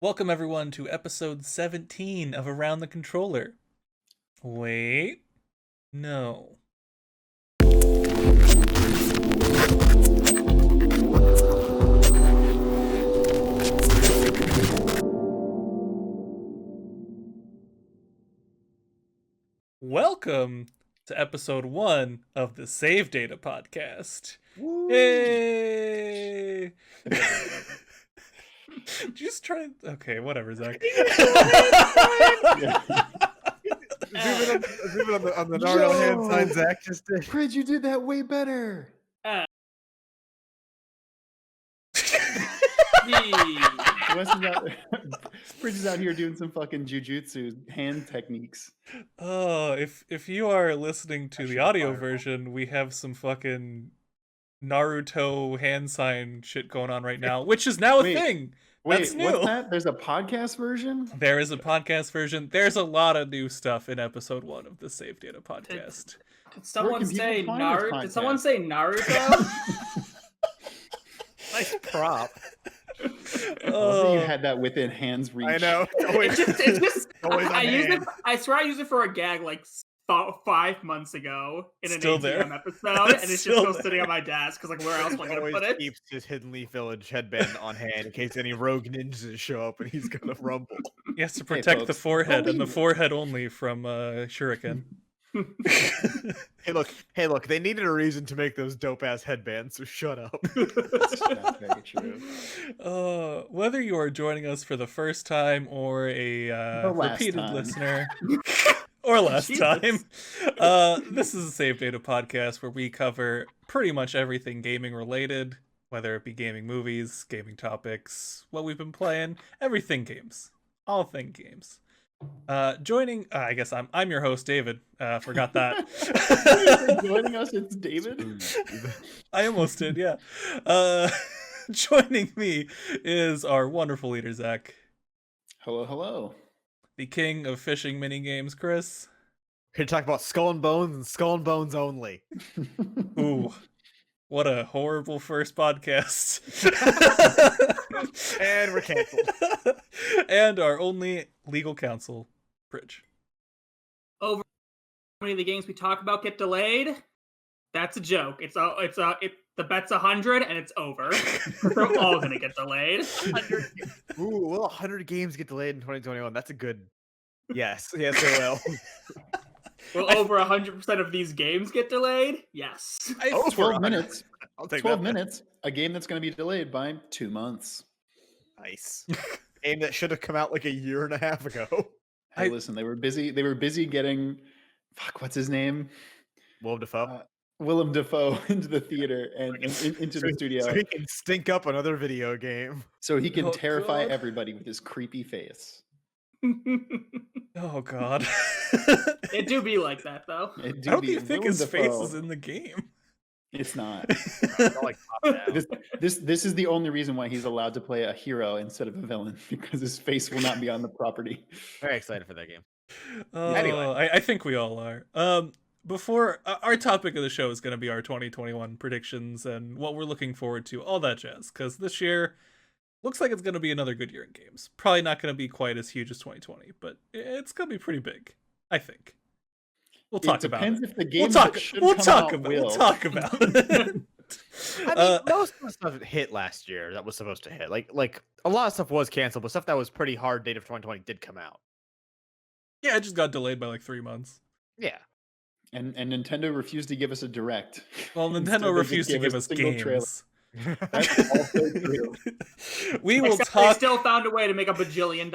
Welcome everyone to episode 17 of Around the Controller. Wait, no. Welcome to episode 1 of the Save Data podcast. Woo! Yay! Just try. Okay, whatever, Zach. Zoom in on the Naruto hand sign Zach just did. Fridge, you did that way better. Fridge is out here doing some fucking jujutsu hand techniques. Oh, if you are listening to the audio version, we have some fucking Naruto hand sign shit going on right now, which is now a thing. That's new. What's that? There's a podcast version? There is a podcast version. There's a lot of new stuff in episode 1 of the Save Data podcast. Did someone say Naruto? Did someone say Naruto? Nice prop. You had that within hand's reach. I know. It's just always on hand. I swear I used it for a gag like 5 months ago in an Still ATM there. episode, and it's just Still still there. sitting on my desk because like where else am I gonna Always put it? keeps his Hidden Leaf Village headband on hand in case any rogue ninjas show up and he's gonna rumble. He has to protect the folks, forehead, and the believe it. forehead only from Shuriken. Hey look, they needed a reason to make those dope ass headbands, so shut up. That's very true. Whether you are joining us for the first time or a The last repeated time. listener, or last Jesus. time, this is a Save Data podcast where we cover pretty much everything gaming related, whether it be gaming movies, gaming topics, what we've been playing, everything games, all thing games. Joining, I guess I'm your host, David. Forgot that. Joining us, it's David. I almost did, yeah. Joining me is our wonderful leader, Zach. Hello, hello. The king of fishing mini games, Chris. Here to talk about Skull and Bones and Skull and Bones only. Ooh, what a horrible first podcast. And we're canceled. And our only legal counsel, Bridge. Over how many of the games we talk about get delayed? That's a joke. The bet's 100 and it's over. They're all gonna get delayed. Ooh, will 100 games get delayed in 2021? That's a good. Yes, they will. Will over 100% of these games get delayed? Yes. 12 minutes. I'll take 12 that. minutes. A game that's going to be delayed by 2 months. Nice. Game that should have come out like a year and a half ago. Hey, listen, they were busy getting, what's his name? Willem Dafoe. Willem Dafoe into the theater and into the studio. So he can stink up another video game. So he can Oh, terrify God. everybody with his creepy face. Oh, God. It do be like that though. It How do be you think Willem his face Dafoe. is in the game? It's not. Not like top down. This is the only reason why he's allowed to play a hero instead of a villain, because his face will not be on the property. Very excited for that game. Oh, Anyway. I think we all are. Before our topic of the show is going to be our 2021 predictions and what we're looking forward to, all that jazz. Because this year looks like it's going to be another good year in games. Probably not going to be quite as huge as 2020, but it's going to be pretty big, I think. We'll talk about it. If the We'll games talk. that should We'll come talk out about. will. We'll talk about it. I mean, most of the stuff hit last year that was supposed to hit. Like a lot of stuff was canceled, but stuff that was pretty hard date of 2020 did come out. Yeah, it just got delayed by like 3 months. Yeah. And Nintendo refused to give us a direct. Well, Instead, Nintendo they just refused to gave give us us a single trailer. games. That's also true. We will Except they talk. still found a way to make $1 bajillion.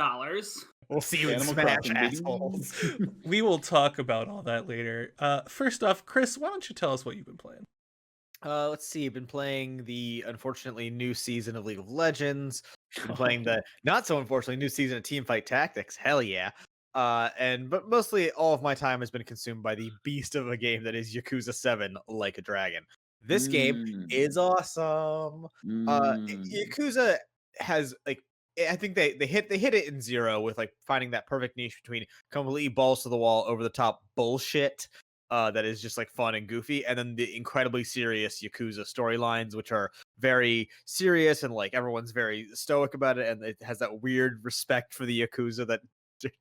We'll see you in Animal Smash, Crossing, baby. assholes. We will talk about all that later. First off, Chris, why don't you tell us what you've been playing? Let's see. I've been playing the unfortunately new season of League of Legends. Been playing the not so unfortunately new season of Teamfight Tactics. Hell yeah. But mostly all of my time has been consumed by the beast of a game that is Yakuza 7 Like a Dragon. This game is awesome. Yakuza has like I think they hit it in zero with like finding that perfect niche between completely balls to the wall over the top bullshit that is just like fun and goofy, and then the incredibly serious Yakuza storylines, which are very serious and like everyone's very stoic about it, and it has that weird respect for the Yakuza that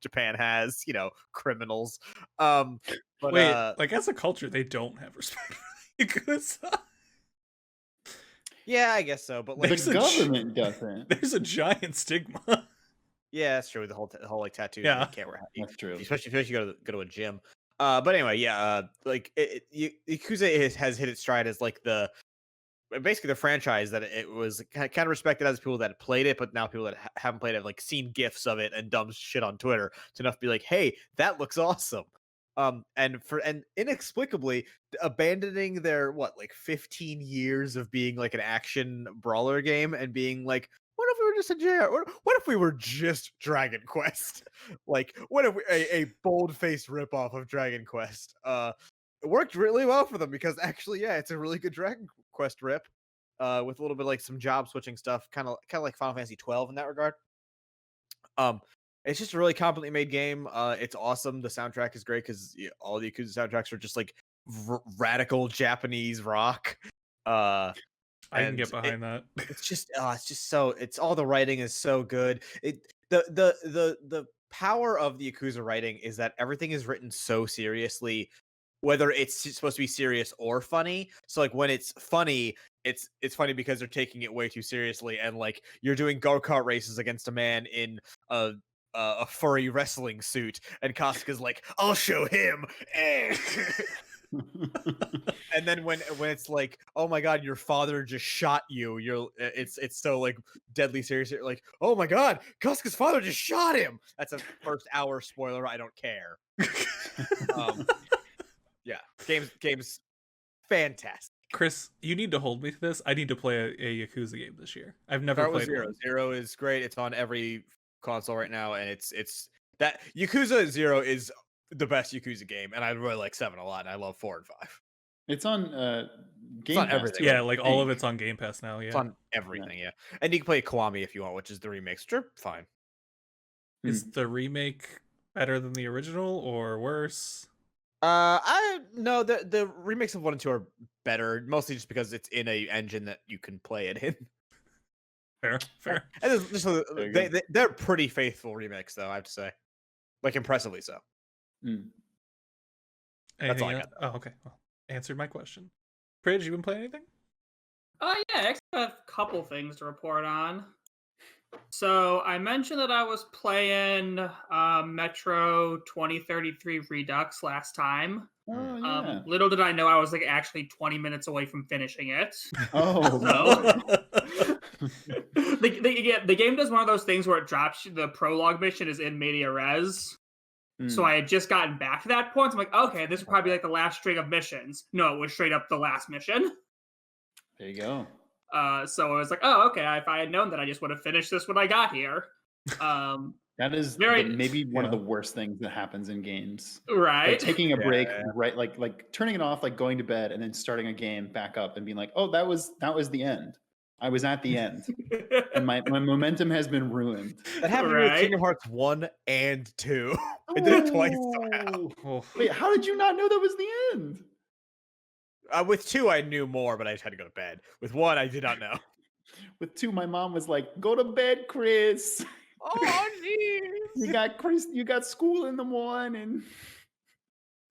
Japan has, criminals. But Wait, like as a culture, they don't have respect for the Yakuza. yeah, I guess so. But like, The government doesn't. There's a giant stigma. yeah, that's true. The whole like tattoos. Yeah. You can't wear. That's true. Especially if you go to a gym. But anyway, yeah. Like Yakuza has hit its stride as like basically the franchise that it was kind of respected as people that played it, but now people that haven't played it have like seen gifs of it and dumb shit on Twitter to enough to be like, hey, that looks awesome. And inexplicably abandoning their 15 years of being like an action brawler game and being like, what if we were just a JR? What if we were just Dragon Quest? Like, what if a bold-faced ripoff of Dragon Quest? It worked really well for them because actually, yeah, it's a really good Dragon Quest rip, with a little bit like some job switching stuff, kind of like Final Fantasy 12 in that regard. It's just a really competently made game. It's awesome. The soundtrack is great because all the Yakuza soundtracks are just like radical Japanese rock. I can get behind that. It's just all the writing is so good. The power of the Yakuza writing is that everything is written so seriously, whether it's supposed to be serious or funny. So like when it's funny, it's funny because they're taking it way too seriously, and like you're doing go-kart races against a man in a furry wrestling suit, and Kasuka's like, I'll show him. And then when it's like, oh my god, your father just shot you, it's so like deadly serious. You're like, oh my god, Kasuka's father just shot him. That's a first hour spoiler. I don't care. Yeah, game's fantastic. Chris, you need to hold me to this. I need to play a Yakuza game this year. I've never played Zero. one. Zero is great. It's on every console right now, and it's that Yakuza 0 is the best Yakuza game, and I really like 7 a lot, and I love 4 and 5. It's on Game on Pass, everything. Yeah, like all of it's on Game Pass now. Yeah, It's on everything. Yeah, and you can play Kiwami if you want, which is the remakes, which are fine. Is the remake better than the original or worse? No, the remakes of 1 and 2 are better, mostly just because it's in a engine that you can play it in. Fair. And they're pretty faithful remakes, though, I have to say, like impressively so. That's all I got. Oh, okay. Well, answered my question. Pridge, you been playing anything? Yeah, I actually have a couple things to report on. So I mentioned that I was playing Metro 2033 Redux last time. Oh yeah. Little did I know I was like actually 20 minutes away from finishing it. Oh So the game does one of those things where it drops you, the prologue mission is in media res. So I had just gotten back to that point. So I'm like, okay, this would probably be like the last string of missions. No, it was straight up the last mission. There you go. So I was like, oh, okay. If I had known that, I just would have finished this when I got here. That is maybe one of the worst things that happens in games. Right. Like taking a break, right? Like turning it off, like going to bed, and then starting a game back up and being like, oh, that was the end. I was at the end, and my momentum has been ruined. That happened with Kingdom Hearts 1 and 2. I did it twice. Oh. Wait, how did you not know that was the end? With 2, I knew more, but I just had to go to bed. With 1, I did not know. With 2, my mom was like, "Go to bed, Chris. Oh, geez. You got school in the morning."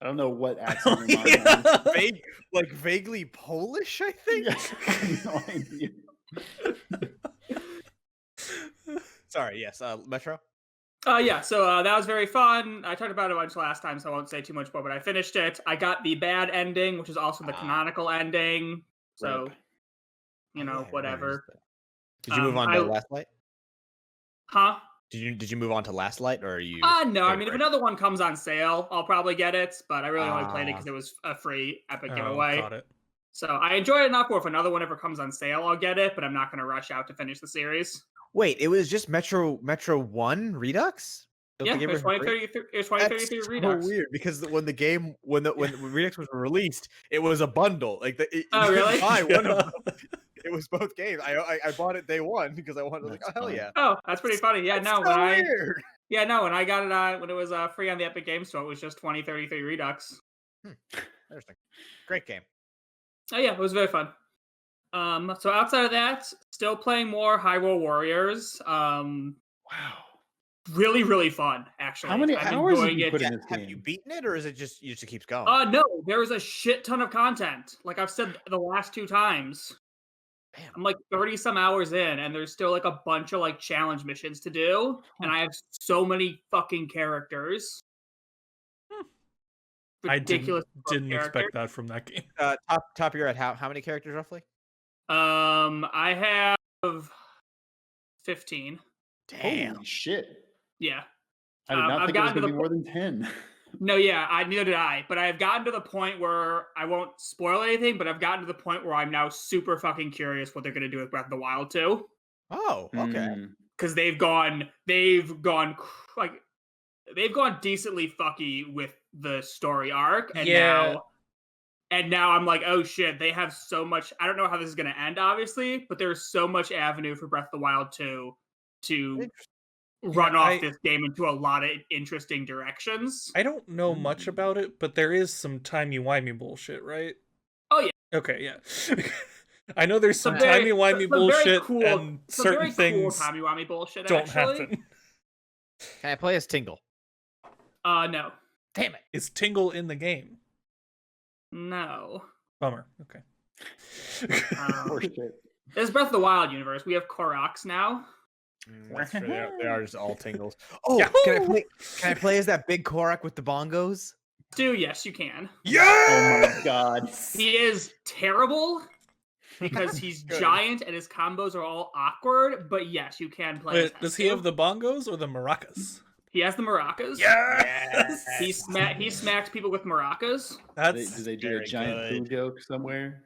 I don't know what accent your mom has. Like vaguely Polish, I think. Yeah, I have no idea. Sorry. Yes. Metro. Yeah, so that was very fun. I talked about it a bunch last time, so I won't say too much more, but I finished it. I got the bad ending, which is also the canonical ending. So, whatever. Did you move on to Last Light? Huh? Did you move on to Last Light, or are you? No. I mean, if another one comes on sale, I'll probably get it. But I really only played it because it was a free Epic giveaway. Got it. So I enjoyed it enough where if another one ever comes on sale, I'll get it. But I'm not going to rush out to finish the series. Wait, it was just Metro 1 Redux? Yeah, it was 2033 Redux. So weird because when Redux was released, it was a bundle. Like you really? buy one of them. It was both games. I bought it day one because I wanted like, oh hell yeah. Oh, that's pretty funny. Yeah, That's weird. when I got it when it was free on the Epic Game Store, it was just 2033 Redux. Interesting. Great game. Oh yeah, it was very fun. So outside of that, still playing more Hyrule Warriors. Wow. Really, really fun, actually. How many I'm hours have enjoying you it. put in this Have you game? beaten it, or is it just it keeps going? No, there is a shit ton of content. Like I've said the last 2 times. Damn. I'm like 30 some hours in, and there's still like a bunch of like challenge missions to do, and I have so many fucking characters. I Ridiculous didn't characters. expect that from that game. Top of your head, how many characters roughly? I have 15. Damn. Holy shit. Yeah. I did not I've think it was gotten to going to the be more than 10. No, yeah, neither did I. But I've gotten to the point where I won't spoil anything, but I've gotten to the point where I'm now super fucking curious what they're gonna do with Breath of the Wild 2. Oh, okay. Because they've gone decently fucky with the story arc, and now I'm like, oh shit, they have so much. I don't know how this is gonna end, obviously, but there's so much avenue for Breath of the Wild 2 to run off this game into a lot of interesting directions. I don't know much about it, but there is some timey-wimey bullshit, right? Oh yeah. Okay, yeah. I know there's some very- timey-wimey some very bullshit cool- and Some certain very things cool timey-wimey bullshit don't actually. happen. Can I play as Tingle? No. Damn it. Is Tingle in the game? No. Bummer. Okay. Poor shit. This Breath of the Wild universe, we have Koroks now. That's true. They are just all Tingles. Oh, Yahoo! can I play as that big Korak with the bongos? Yes, you can. Yeah! Oh my god. He is terrible because he's giant and his combos are all awkward, but yes, you can play. Wait, does he have the bongos or the maracas? He has the maracas. Yes! He smacks people with maracas. That's Do they do a very giant good. poo joke somewhere?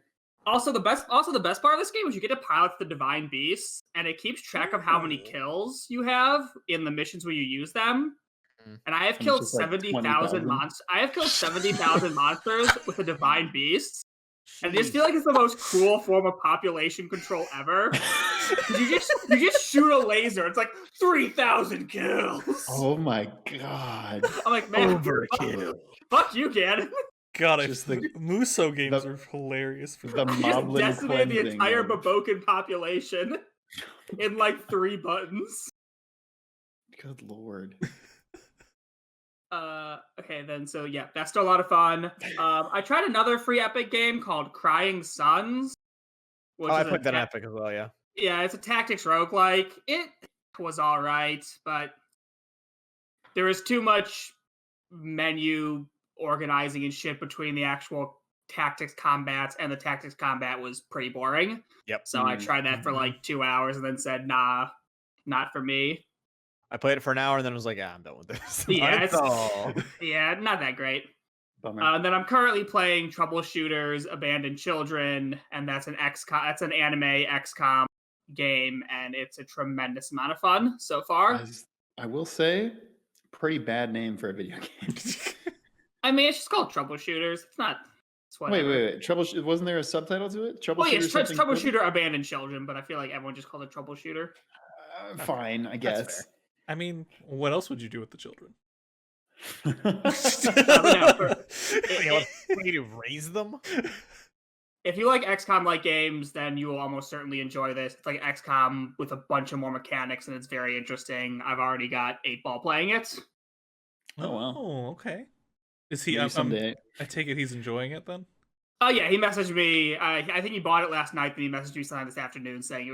Also, the best part of this game is you get to pilot the divine beasts, and it keeps track of how many kills you have in the missions where you use them. And I have And it's killed just like 70,000 20,000. monsters. I have killed 70,000 monsters with the divine beasts. And I just feel like it's the most cruel form of population control ever. 'Cause you just shoot a laser. It's like 3,000 kills. Oh my god. I'm like, man, Overkill. fuck you, kid. God, Just the Muso games are hilarious for the that. You just Moblin decimated the cleansing, entire man. Baboken population in like 3 buttons. Good lord. Okay, then, so yeah, that's still a lot of fun. I tried another free Epic game called Crying Suns. Which I is played that on Epic as well, yeah. Yeah, it's a tactics roguelike. It was alright, but there was too much menu organizing and shit between the actual tactics combats, and the tactics combat was pretty boring. Yep. So I tried that for like 2 hours and then said, nah, not for me. I played it for an hour and then was like, I'm done with this. Yeah, That's all. Yeah, not that great. Bummer. Then I'm currently playing Troubleshooters, Abandoned Children, and that's an anime XCOM game, and it's a tremendous amount of fun so far. I will say, pretty bad name for a video game. I mean, it's just called Troubleshooters. It's not. It's wait. whatever. Wasn't there a subtitle to it? Oh, yeah, it's something Troubleshooter Abandoned Children, but I feel like everyone just called it Troubleshooter. Fine, I guess. I mean, what else would you do with the children? You need to raise them? If you like XCOM-like games, then you will almost certainly enjoy this. It's like XCOM with a bunch of more mechanics, and it's very interesting. I've already got 8-Ball playing it. Oh, wow. Oh, okay. Is he? Maybe someday. I take it he's enjoying it then. Oh yeah, he messaged me. I think he bought it last night, then he messaged me sometime this afternoon saying it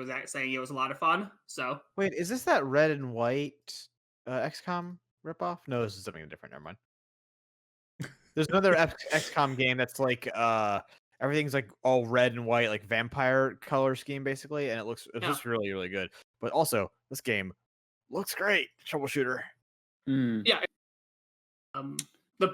was a lot of fun. So Wait, is this that red and white XCOM ripoff? No, this is something different. Never mind. There's another XCOM game that's like everything's like all red and white, like vampire color scheme basically, and it looks really, really good. But also, this game looks great. Troubleshooter. yeah. The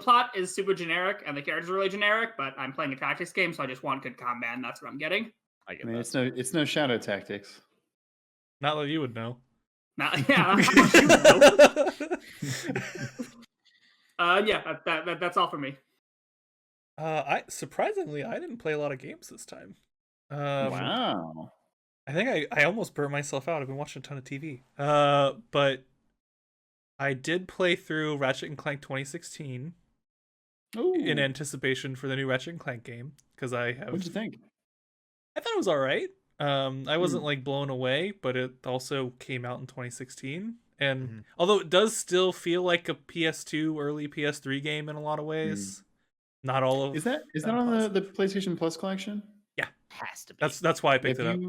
plot is super generic and the characters are really generic, but I'm playing a tactics game, so I just want good combat, and that's what I'm getting. I get I mean, that. it's no Shadow Tactics. Not that you would know. Yeah. Yeah, that's all for me. I surprisingly I didn't play a lot of games this time. Wow. I think I almost burnt myself out. I've been watching a ton of TV. But I did play through Ratchet and Clank 2016. in Ooh, anticipation for the new Ratchet and Clank game because what'd you think? I thought it was all right. I wasn't Hmm. like blown away, but it also came out in 2016, and Mhm. although it does still feel like a PS2 early PS3 game in a lot of Hmm. ways, not all of Is that them on the positive. PlayStation Plus collection? Yeah, Has to be. that's why I picked Have it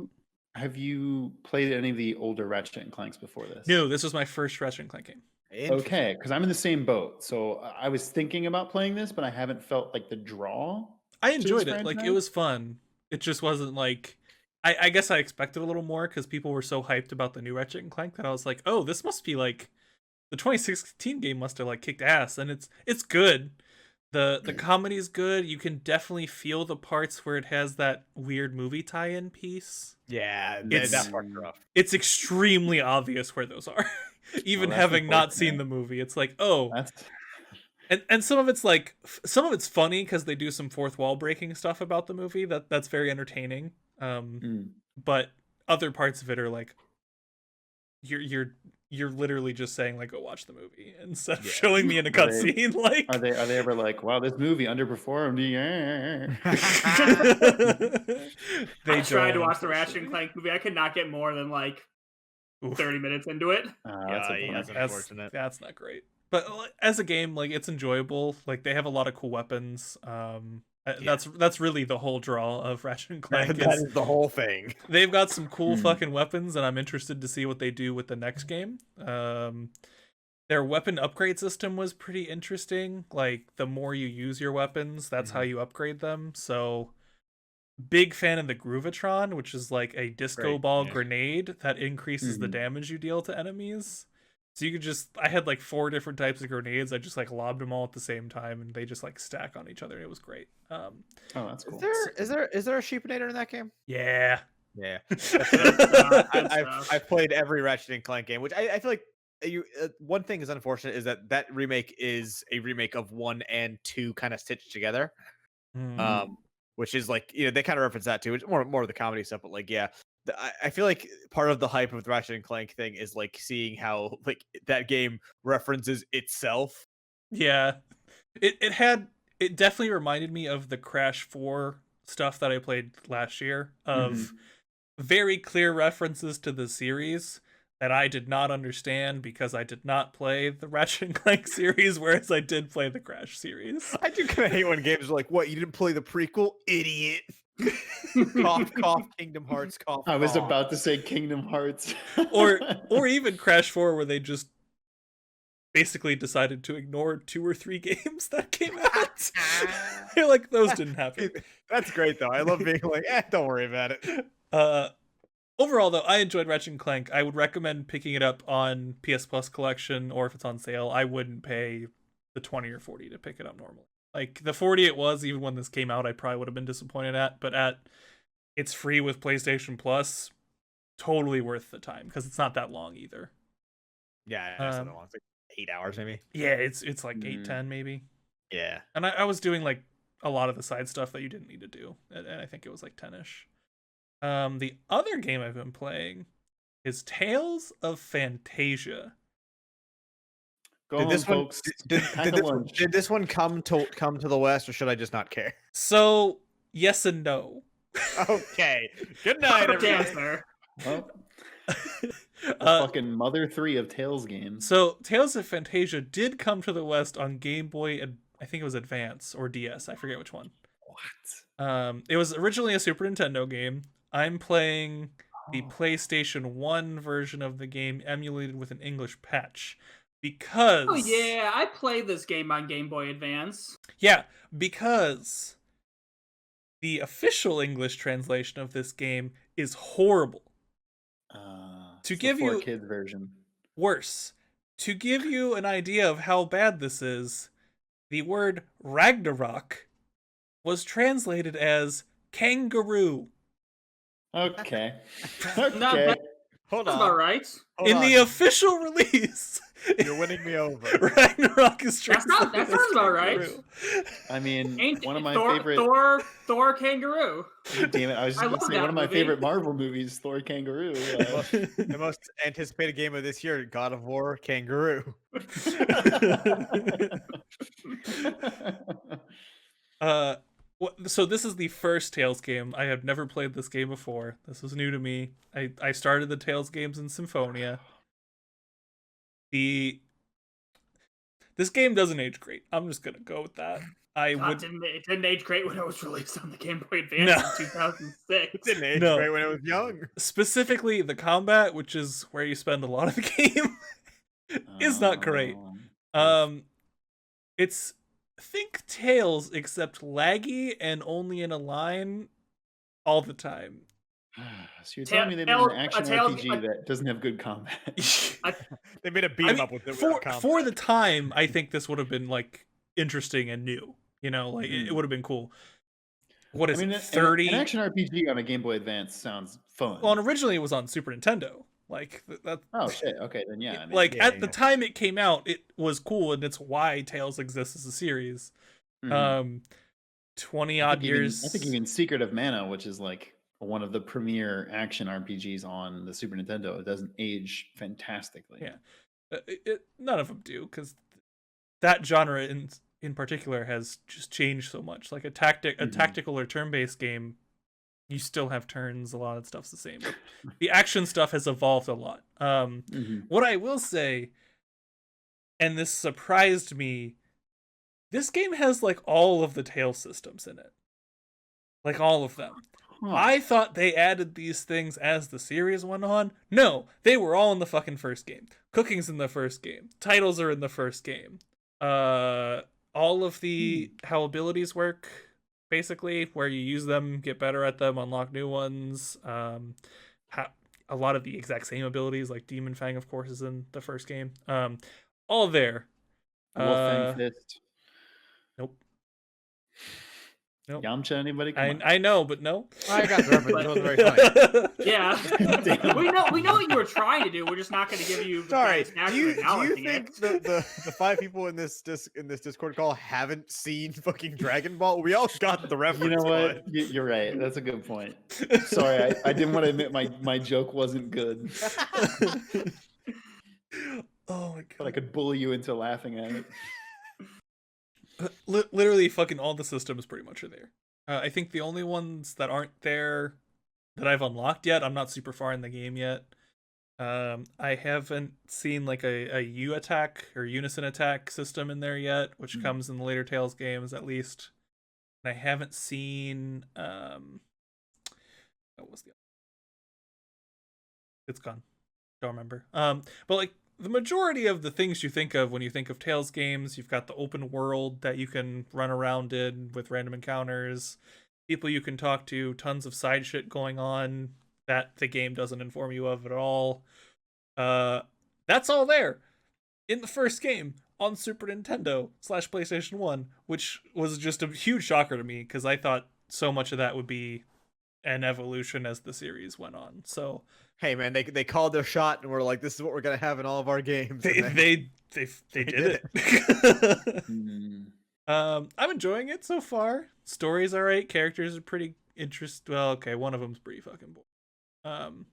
up. you played any of the older Ratchet and Clanks before this? No, this was my first Ratchet and Clank game. Interesting. Okay, because I'm in the same boat. So I was thinking about playing this, but I haven't felt like the draw I to this enjoyed it. Like it franchise. was fun. It just wasn't like I guess I expected a little more because people were so hyped about the new Ratchet and Clank that I was like, oh, this must be like the 2016 game must have like kicked ass, and it's good. The comedy is good. You can definitely feel the parts where it has that weird movie tie-in piece. Yeah, It's- that part's rough. It's extremely obvious where those are. Even that's having not unfortunate. seen the movie, it's like, oh, That's and some of it's like some of it's funny because they do some fourth wall breaking stuff about the movie that's very entertaining. mm. But other parts of it are like you're literally just saying like go watch the movie instead of Yeah. showing me in a Are they- cutscene. Like Are they ever like, wow, this movie underperformed? Yeah. they I tried to don't, watch the Ratchet and unfortunately. Clank movie. I could not get more than like Oof. 30 minutes into it. That's a Yeah, bummer. that's unfortunate. That's not great. But as a game, like it's enjoyable. Like they have a lot of cool weapons. That's really the whole draw of Ratchet and Clank. That is is the whole thing. they've got some cool Hmm. fucking weapons, and I'm interested to see what they do with the next game. Their weapon upgrade system was pretty interesting. Like the more you use your weapons, that's how you upgrade them. So big fan of the Groovatron, which is like a disco Great, ball yeah. grenade that increases the Mhm. damage you deal to enemies. So you could I had like 4 different types of grenades. I just like lobbed them all at the same time, and they just like stack on each other. It was great. Oh, that's cool. Is there a sheepinator in that game? Yeah. Yeah. Good stuff. I've played every Ratchet and Clank game, which I feel like one thing is unfortunate is that remake is a remake of 1 and 2 kind of stitched together. Mm. Which is like, you know, they kind of reference that too. It's more of the comedy stuff, but like, yeah, I feel like part of the hype of the Ratchet and Clank thing is like seeing how like that game references itself. Yeah. It definitely reminded me of the Crash 4 stuff that I played last year of very clear references to the series that I did not understand because I did not play the Ratchet and Clank series, whereas I did play the Crash series. I do kind of hate when games are like, "What? You didn't play the prequel, idiot!" Cough, cough. Kingdom Hearts. Cough. I was cough. about to say Kingdom Hearts. or even Crash 4 where they just basically decided to ignore 2 or 3 games that came out. You're like, those didn't happen. That's great though. I love being like, don't worry about it. Overall, though, I enjoyed Ratchet and Clank. I would recommend picking it up on PS Plus collection, or if it's on sale, I wouldn't pay the 20 or 40 to pick it up normally. Like the 40 it was, even when this came out, I probably would have been disappointed at. But it's free with PlayStation Plus, totally worth the time because it's not that long either. Yeah, it's not that long. It's like 8 hours maybe. Yeah, it's like 8-10 maybe. Yeah, And I was doing like a lot of the side stuff that you didn't need to do, and I think it was like 10ish. The other game I've been playing is Tales of Fantasia. Go Did home, this one- folks. Did Pack a lunch. this one come to the West, or should I just not care? So yes and no. Okay. Good night, Short everybody. answer. Well, the Uh, fucking mother 3 of Tales games. so Tales of Fantasia did come to the West on Game Boy, I think it was Advance or DS, I forget which one. What? It was originally a Super Nintendo game. I'm playing the PlayStation 1 version of the game emulated with an English patch. Because Oh yeah, I played this game on Game Boy Advance. Yeah, because the official English translation of this game is horrible. To It's give the 4 you- kids version. Worse, to give you an idea of how bad this is, the word Ragnarok was translated as kangaroo. Okay. Not okay. bad. Hold That's on. about right. Hold In on. the official release, You're winning me over. Ragnarok is That sounds about right. Kangaroo. I mean, Ain't one of my Thor, favorite. Thor Kangaroo. Damn it! I was just I going to love say that one of my movie. favorite Marvel movies, Thor Kangaroo. The most anticipated game of this year, God of War Kangaroo. So this is the first Tales game. I have never played this game before. This was new to me. I started the Tales games in Symphonia. This game doesn't age great. I'm just gonna go with that. It didn't age great when it was released on the Game Boy Advance in 2006. It didn't age great when it was young. Specifically, the combat, which is where you spend a lot of the game, is not great. It's think Tales except laggy and only in a line all the time. So you're telling me they made an action RPG that doesn't have good combat? They made a beat 'em up with it. For the time, I think this would have been like interesting and new. You know, like it would have been cool. What is it? 30 an action RPG on a Game Boy Advance sounds fun. Well, and originally it was on Super Nintendo. Like that. Oh shit! Okay, then yeah. I mean, like at the time it came out, it was cool, and it's why Tales exists as a series. 20 odd years. I think even Secret of Mana, which is like one of the premier action RPGs on the Super Nintendo, it doesn't age fantastically. Yeah, none of them do, because that genre in particular has just changed so much. Like a tactical or turn-based game, you still have turns. A lot of stuff's the same. But the action stuff has evolved a lot. What I will say, and this surprised me, this game has like all of the Tales systems in it. Like all of them. I thought they added these things as the series went on. No, they were all in the fucking first game. Cooking's in the first game. Titles are in the first game. All of the how abilities work, basically, where you use them, get better at them, unlock new ones. A lot of the exact same abilities, like Demon Fang, of course, is in the first game. All there. Wolfang Fist. Nope. Yamcha, anybody? I know, but no. I got the reference. It was very funny. Yeah. we know what you were trying to do. We're just not going to give you. Sorry. Do you think the 5 people in this Discord call haven't seen fucking Dragon Ball? We all got the reference. You know what? You're right. That's a good point. Sorry, I didn't want to admit my joke wasn't good. Oh my god! But I could bully you into laughing at it. Literally, fucking all the systems pretty much are there. I think the only ones that aren't there that I've unlocked yet, I'm not super far in the game yet. I haven't seen like a U attack or unison attack system in there yet, which comes in the later Tales games at least. And I haven't seen what was the other? It's gone. Don't remember. But like the majority of the things you think of when you think of Tales games, you've got the open world that you can run around in with random encounters, people you can talk to, tons of side shit going on that the game doesn't inform you of at all. That's all there in the first game on Super Nintendo / PlayStation 1, which was just a huge shocker to me because I thought so much of that would be an evolution as the series went on. So hey man, they called their shot and we're like, this is what we're gonna have in all of our games. They did it. I'm enjoying it so far. Story's alright. Characters are pretty interesting. Well, okay, one of them's pretty fucking boring.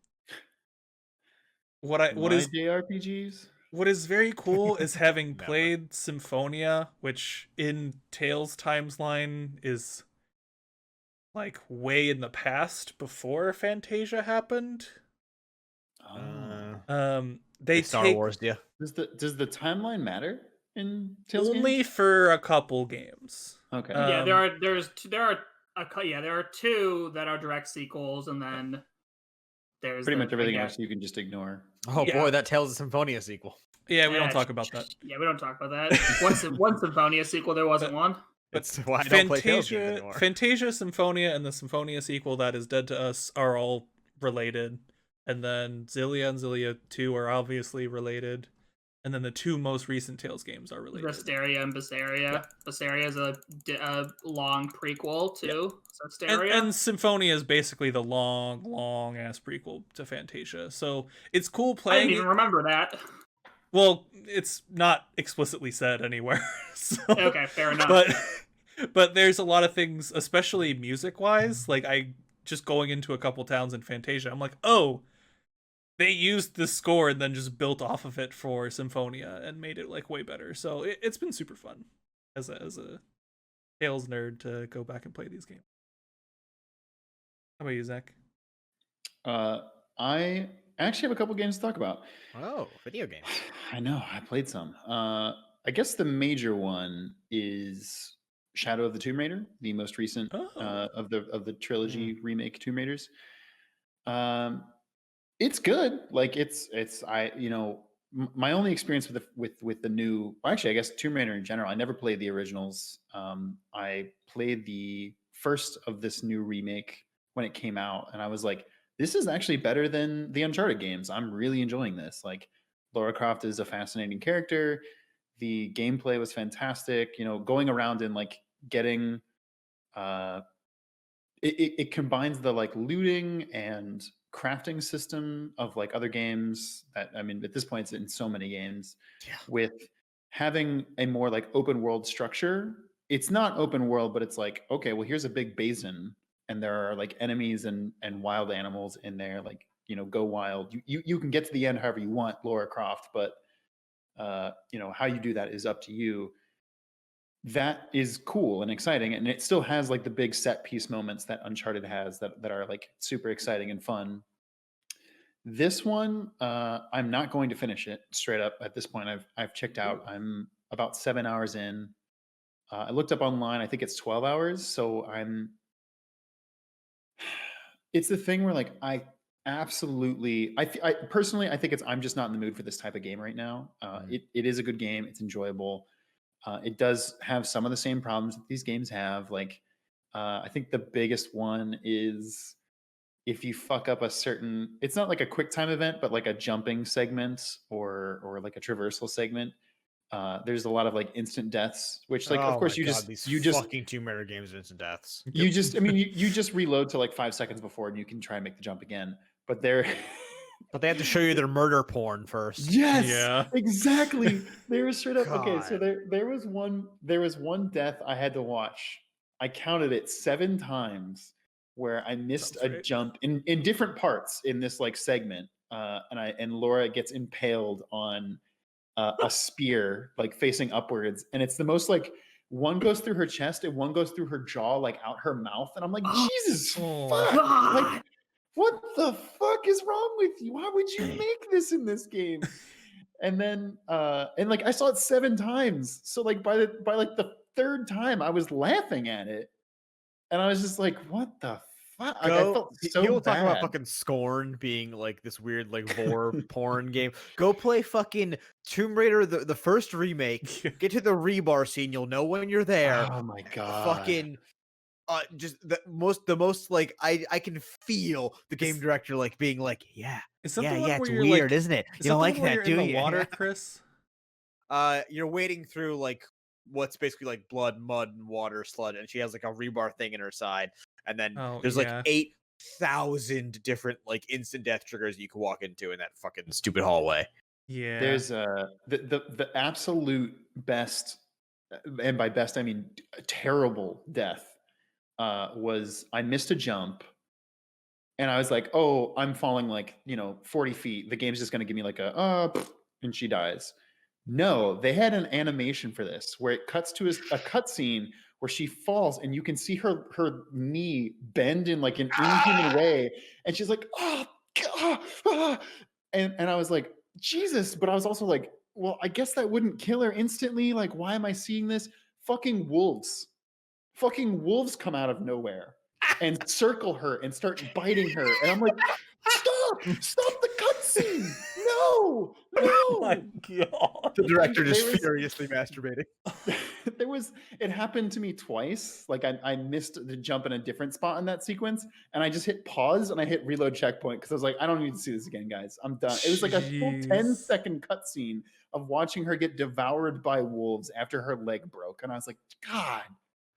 What is JRPGs? What is very cool is having played Symphonia, which in Tales timeline is like way in the past before Fantasia happened. They Star Wars, yeah. Does the timeline matter in Tales only games? for a couple games? Okay. Yeah, there are 2 that are direct sequels, and then there's pretty much everything else you can just ignore. Oh boy, that Tales of Symphonia sequel. Yeah, we don't talk about that. Yeah, we don't talk about that. One Symphonia sequel, there wasn't one. That's why I don't play Tales games anymore. Fantasia, Symphonia, and the Symphonia sequel that is Dead to Us are all related. And then Xillia and Xillia 2 are obviously related. And then the 2 most recent Tales games are related. Vesperia and Berseria. Yeah. Berseria is a long prequel to Vesperia. And Symphonia is basically the long ass prequel to Fantasia. So it's cool playing. I didn't even remember that. Well, it's not explicitly said anywhere. So, Okay, fair enough. but there's a lot of things, especially music wise. Like I just going into a couple towns in Fantasia, I'm like, oh, they used the score and then just built off of it for Symphonia and made it like way better. So it's been super fun as a Tales nerd to go back and play these games. How about you, Zach? I actually have a couple games to talk about. Oh, video games. I know, I played some. I guess the major one is Shadow of the Tomb Raider, the most recent Oh. of the trilogy remake Tomb Raiders. It's good. Like my only experience with the new, well, actually I guess Tomb Raider in general, I never played the originals. I played the first of this new remake when it came out, and I was like, this is actually better than the Uncharted games. I'm really enjoying this. Like, Lara Croft is a fascinating character. The gameplay was fantastic. Going around and like getting it combines the like looting and crafting system of like other games that, I mean, at this point it's in so many games, with having a more like open world structure. It's not open world, but it's like, okay, well, here's a big basin and there are like enemies and wild animals in there. Like, go wild. You can get to the end however you want, Lara Croft, but how you do that is up to you. That is cool and exciting, and it still has like the big set piece moments that Uncharted has that are like super exciting and fun. This one, I'm not going to finish it straight up at this point. I've checked out. I'm about 7 hours in. I looked up online. I think it's 12 hours. So it's the thing where like I absolutely, I personally, I think I'm just not in the mood for this type of game right now. It is a good game. It's enjoyable. It does have some of the same problems that these games have. Like, I think the biggest one is if you fuck up a certain, it's not like a quick time event, but like a jumping segment or like a traversal segment. There's a lot of like instant deaths, which like, of course you just, fucking Tomb Raider games of instant deaths. I mean, you just reload to like 5 seconds before and you can try and make the jump again, but they're, But they have to show you their murder porn first. yes, Yeah. exactly. They were straight up. Okay, so God. there was one death I had to watch. I counted it 7 times where I missed Sounds a right. jump in different parts in this like segment, and Laura gets impaled on a spear like facing upwards, and it's the most like, one goes through her chest and one goes through her jaw, like out her mouth, and I'm like, Oh, Jesus Oh. fuck, God. like, what the fuck is wrong with you? Why would you make this in this game? And then and like I saw it 7 times. So like by like the 3rd time I was laughing at it. And I was just like, what the fuck? Like, I felt so People talk about bad. fucking Scorn being like this weird like vor porn game. Go play fucking Tomb Raider the first remake. Get to the rebar scene. You'll know when you're there. Oh my god. Fucking just the most like I can feel the game director like being like, yeah, Is that the one yeah, where it's you're weird, like, isn't it? is You don't that the like one where that, you're do in the you? water, Chris? You're wading through like what's basically like blood, mud, and water, sludge, and she has like a rebar thing in her side, and then Oh, there's yeah. like 8,000 different like instant death triggers you can walk into in that fucking stupid hallway. Yeah. There's the absolute best, and by best I mean terrible death, was I missed a jump and I was like, oh, I'm falling like 40 feet. The game's just gonna give me like a and she dies. No, they had an animation for this where it cuts to a cutscene where she falls and you can see her knee bend in like an inhuman way, and she's like, oh, and I was like, Jesus, but I was also like, well, I guess that wouldn't kill her instantly. Like, why am I seeing this? Fucking wolves come out of nowhere and circle her and start biting her, and I'm like, stop the cutscene, no. Oh my god. The director just There was- furiously masturbating. It happened to me twice. Like I missed the jump in a different spot in that sequence, and I just hit pause and I hit reload checkpoint because I was like, I don't need to see this again, guys. I'm done. It was like a full Jeez. 10-second cutscene of watching her get devoured by wolves after her leg broke, and I was like, God,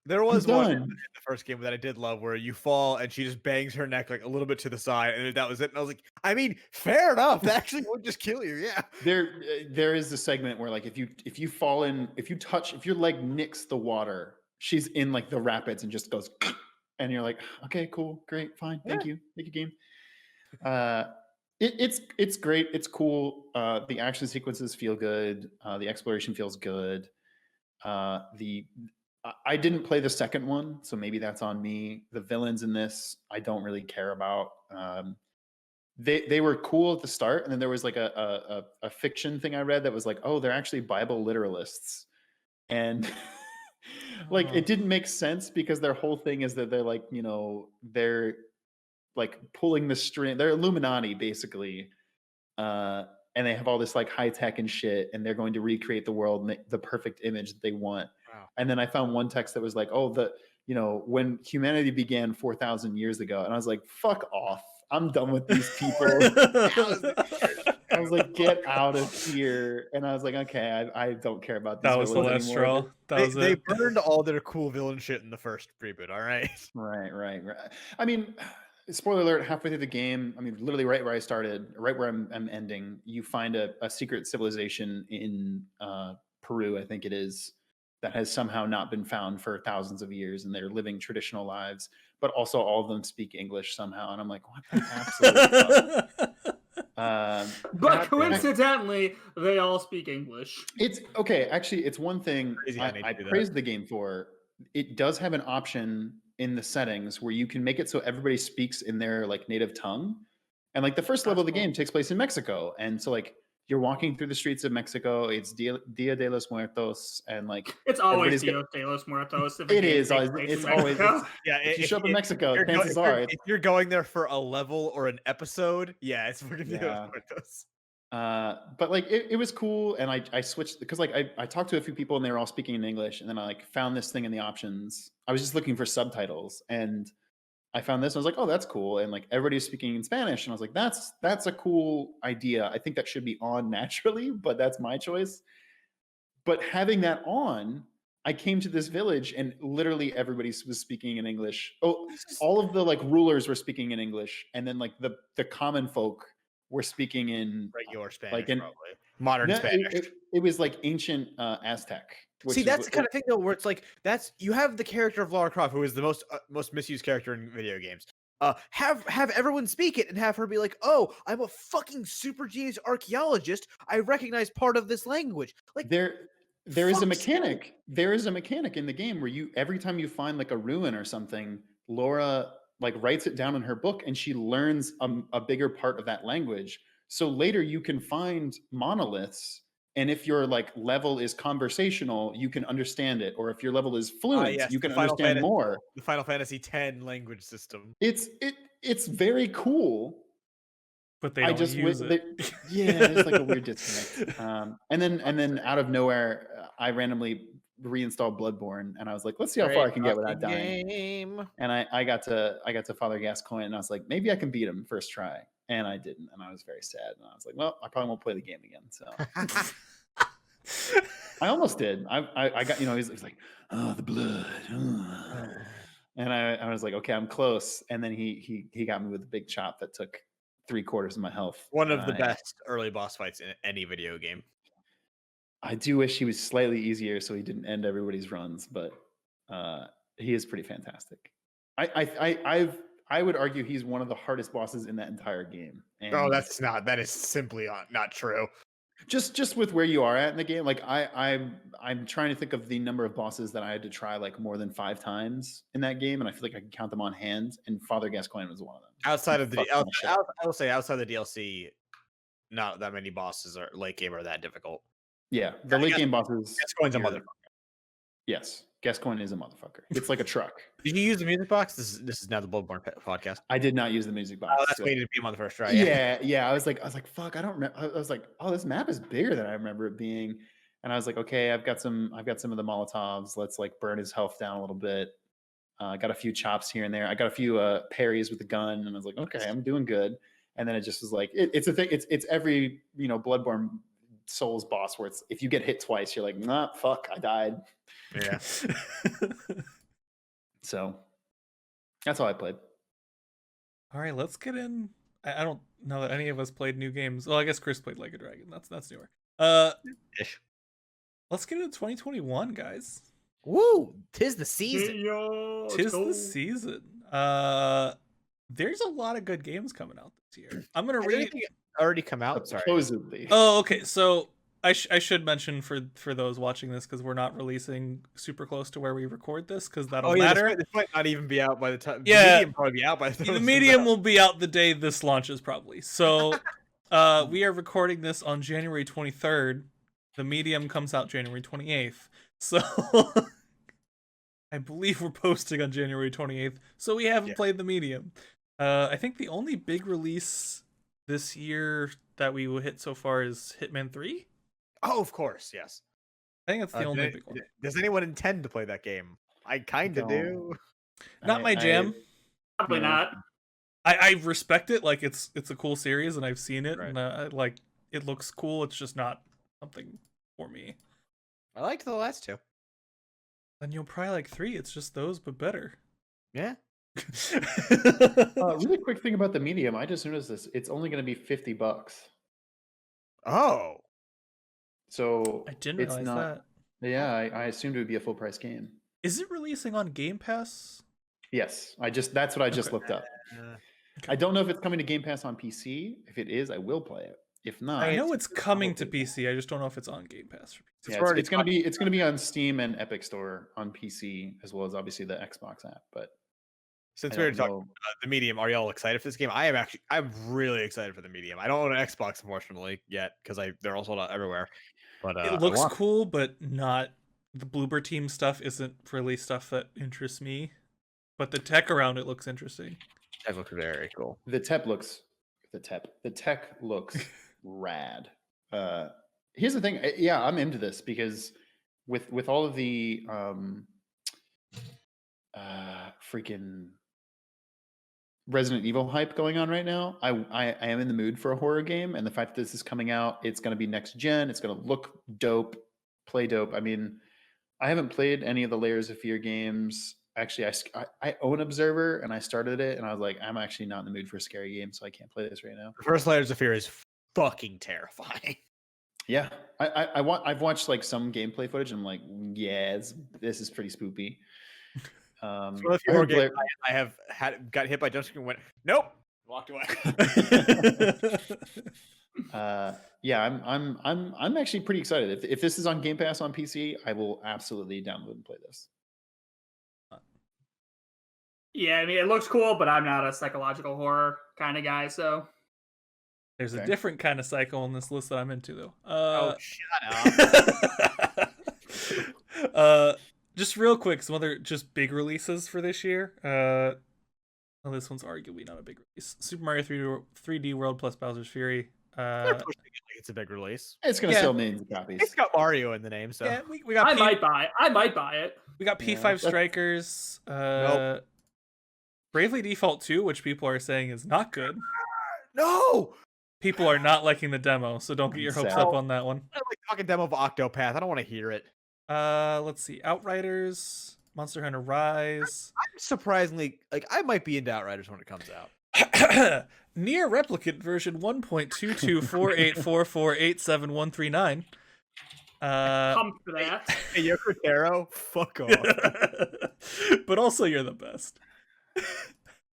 There was one in done. the first game that I did love where you fall and she just bangs her neck like a little bit to the side, and that was it. And I was like, I mean, fair enough. That actually would just kill you. Yeah. There is a segment where like if you fall in, if your leg nicks the water, she's in like the rapids and just goes, and you're like, okay, cool, great, fine, thank you, make a game. It's great, it's cool. The action sequences feel good. The exploration feels good. I didn't play the second one, so maybe that's on me. The villains in this, I don't really care about. They were cool at the start, and then there was like a fiction thing I read that was like, oh, they're actually Bible literalists, and like it didn't make sense because their whole thing is that they're like, they're like pulling the string. They're Illuminati basically, and they have all this like high tech and shit, and they're going to recreate the world and the perfect image that they want. Wow. And then I found one text that was like, oh, when humanity began 4,000 years ago, and I was like, fuck off. I'm done with these people. I was like, get out of here. And I was like, okay, I don't care about these That was the villains last anymore. straw. They burned all their cool villain shit in the first reboot. All right. Right. I mean, spoiler alert, halfway through the game, I mean, literally right where I started, right where I'm ending, you find a secret civilization in Peru, I think it is, that has somehow not been found for thousands of years, and they're living traditional lives, but also all of them speak English somehow. And I'm like, what the absolute fuck? But coincidentally, they all speak English. It's okay. Actually, it's one thing I do that. praised the game for. It does have an option in the settings where you can make it so everybody speaks in their like native tongue. And like the first level of the game takes place in Mexico. And so like you're walking through the streets of Mexico. It's Dia de los Muertos, and like it's always Dia de los Muertos. It is. It's always. If you show up in Mexico, chances are if you're going there for a level or an episode, yeah, it's fucking Dia de los Muertos. But like it was cool, and I switched because like I talked to a few people and they were all speaking in English, and then I like found this thing in the options. I was just looking for subtitles, and I found this. And I was like, oh, that's cool, and like everybody's speaking in Spanish, and I was like, that's a cool idea. I think that should be on naturally, but that's my choice. But having that on, I came to this village and literally everybody was speaking in English. Oh, all of the like rulers were speaking in English, and then like the common folk were speaking in regular Spanish, like probably modern Spanish. It was like ancient Aztec. See, that's the kind of thing though, where it's like you have the character of Lara Croft, who is the most misused character in video games. Have everyone speak it and have her be like, "Oh, I'm a fucking super genius archaeologist. I recognize part of this language." Like there is a mechanic. There is a mechanic in the game where every time you find like a ruin or something, Laura like writes it down in her book, and she learns a bigger part of that language. So later you can find monoliths, and if your like level is conversational, you can understand it, or if your level is fluent, you can understand more. The Final Fantasy X language system. It's very cool. But they don't use it. There's like a weird disconnect. And then out of nowhere, I randomly reinstalled Bloodborne, and I was like, let's see how far I can get without dying. And I got to Father Gascoigne, and I was like, maybe I can beat him first try. And I didn't, and I was very sad. And I was like, well, I probably won't play the game again. So I almost did. I got, he's like, oh, the blood. Oh. And I was like, okay, I'm close. And then he got me with a big chop that took 3/4 of my health. One of the best early boss fights in any video game. I do wish he was slightly easier so he didn't end everybody's runs, but he is pretty fantastic. I would argue he's one of the hardest bosses in that entire game. And that is simply not true. Just with where you are at in the game, like I'm trying to think of the number of bosses that I had to try like more than 5 times in that game, and I feel like I can count them on hand. And Father Gascoigne was one of them. Outside of the, I will say outside the DLC, not that many bosses are late game are that difficult. Yeah, the late game bosses. Gascoigne's a motherfucker. Yes, Gascoigne is a motherfucker. It's like a truck. Did you use the music box? This is now the Bloodborne podcast. I did not use the music box. Oh, that's why you didn't beat him on the first try. Yeah. I was like, fuck, I don't remember. I was like, oh, this map is bigger than I remember it being. And I was like, okay, I've got some of the Molotovs. Let's like burn his health down a little bit. I got a few chops here and there. I got a few parries with the gun, and I was like, okay, I'm doing good. And then it just was like, it's a thing. It's every Bloodborne Souls boss where it's if you get hit twice, you're like, nah, fuck, I died. Yeah. So that's all I played. All right, let's get in. I don't know that any of us played new games. Well, I guess Chris played Like a Dragon. That's newer. Ish. Let's get into 2021, guys. Woo! Tis the season. Yo, let's Tis go. the season. There's a lot of good games coming out this year. I'm gonna Has read. anything already come out? Sorry. Supposedly. Oh, okay. So I should mention for those watching this, because we're not releasing super close to where we record this, because that'll Oh yeah, matter. this might not even be out by the time. Yeah. The medium probably be out by the time. The this is medium out. will be out the day this launches, probably. So we are recording this on January 23rd. The medium comes out January 28th. So I believe we're posting on January 28th. So we haven't played the medium. I think the only big release this year that we will hit so far is Hitman 3. Oh, of course, yes. I think that's the only big one. Does anyone intend to play that game? I kind of do. Not my jam. Probably No. not. I respect it. Like it's a cool series, and I've seen it, Right. and like it looks cool. It's just not something for me. I liked the last two. Then you'll probably like 3. It's just those, but better. Yeah. Really quick thing about the medium. I just noticed this. It's only going to be $50. Oh. So I didn't it's realize not. that. Yeah, I assumed it would be a full price game. Is it releasing on Game Pass? Yes, that's what I just Okay. looked up. Uh, I don't know if it's coming to Game Pass on PC. If it is, I will play it. If not, I know it's coming to probably- PC. I just don't know if it's on Game Pass. For PC. Yeah, already it's gonna be on Steam and Epic Store on PC, as well as obviously the Xbox app. But Since I we were don't talking know. about the medium, are y'all excited for this game? I'm really excited for the medium. I don't own an Xbox, unfortunately, yet, because they're all sold out everywhere. But It looks cool, but not the Bloober Team stuff isn't really stuff that interests me. But the tech around it looks interesting. That looks very cool. The tech looks rad. Here's the thing. Yeah, I'm into this because with all of the freaking Resident Evil hype going on right now, I am in the mood for a horror game, and the fact that this is coming out, it's going to be next gen. It's going to look dope, play dope. I mean, I haven't played any of the Layers of Fear games. Actually, I own Observer, and I started it, and I was like, I'm actually not in the mood for a scary game, so I can't play this right now. The first Layers of Fear is fucking terrifying. Yeah, I've watched like some gameplay footage, and I'm like, yeah, this is pretty spoopy. It's one of the I few horror heard games Blair- I have got hit by jump scare and went, nope, walked away. Yeah, I'm actually pretty excited. If this is on Game Pass on PC, I will absolutely download and play this. Yeah, I mean, it looks cool, but I'm not a psychological horror kind of guy, so. There's a Okay. different kind of cycle on this list that I'm into, though. Oh, shut up. Just real quick, some other just big releases for this year. Well, this one's arguably not a big release. Super Mario 3D World plus Bowser's Fury. They're pushing it like it's a big release. It's gonna Yeah. sell millions of copies. It's got Mario in the name, so. Yeah, we got I might buy it. We got Yeah, P5 that's- Strikers. Nope. Bravely Default 2, which people are saying is not good. No! People are not liking the demo, so don't get your hopes Sad. up on that one. I like fucking demo of Octopath. I don't want to hear it. Let's see. Outriders, Monster Hunter Rise. I'm surprisingly, like, I might be into Outriders when it comes out. Near Replicant version 1.22484487139. Pumped for that. Hey, you're Cordero? Fuck off. But also you're the best.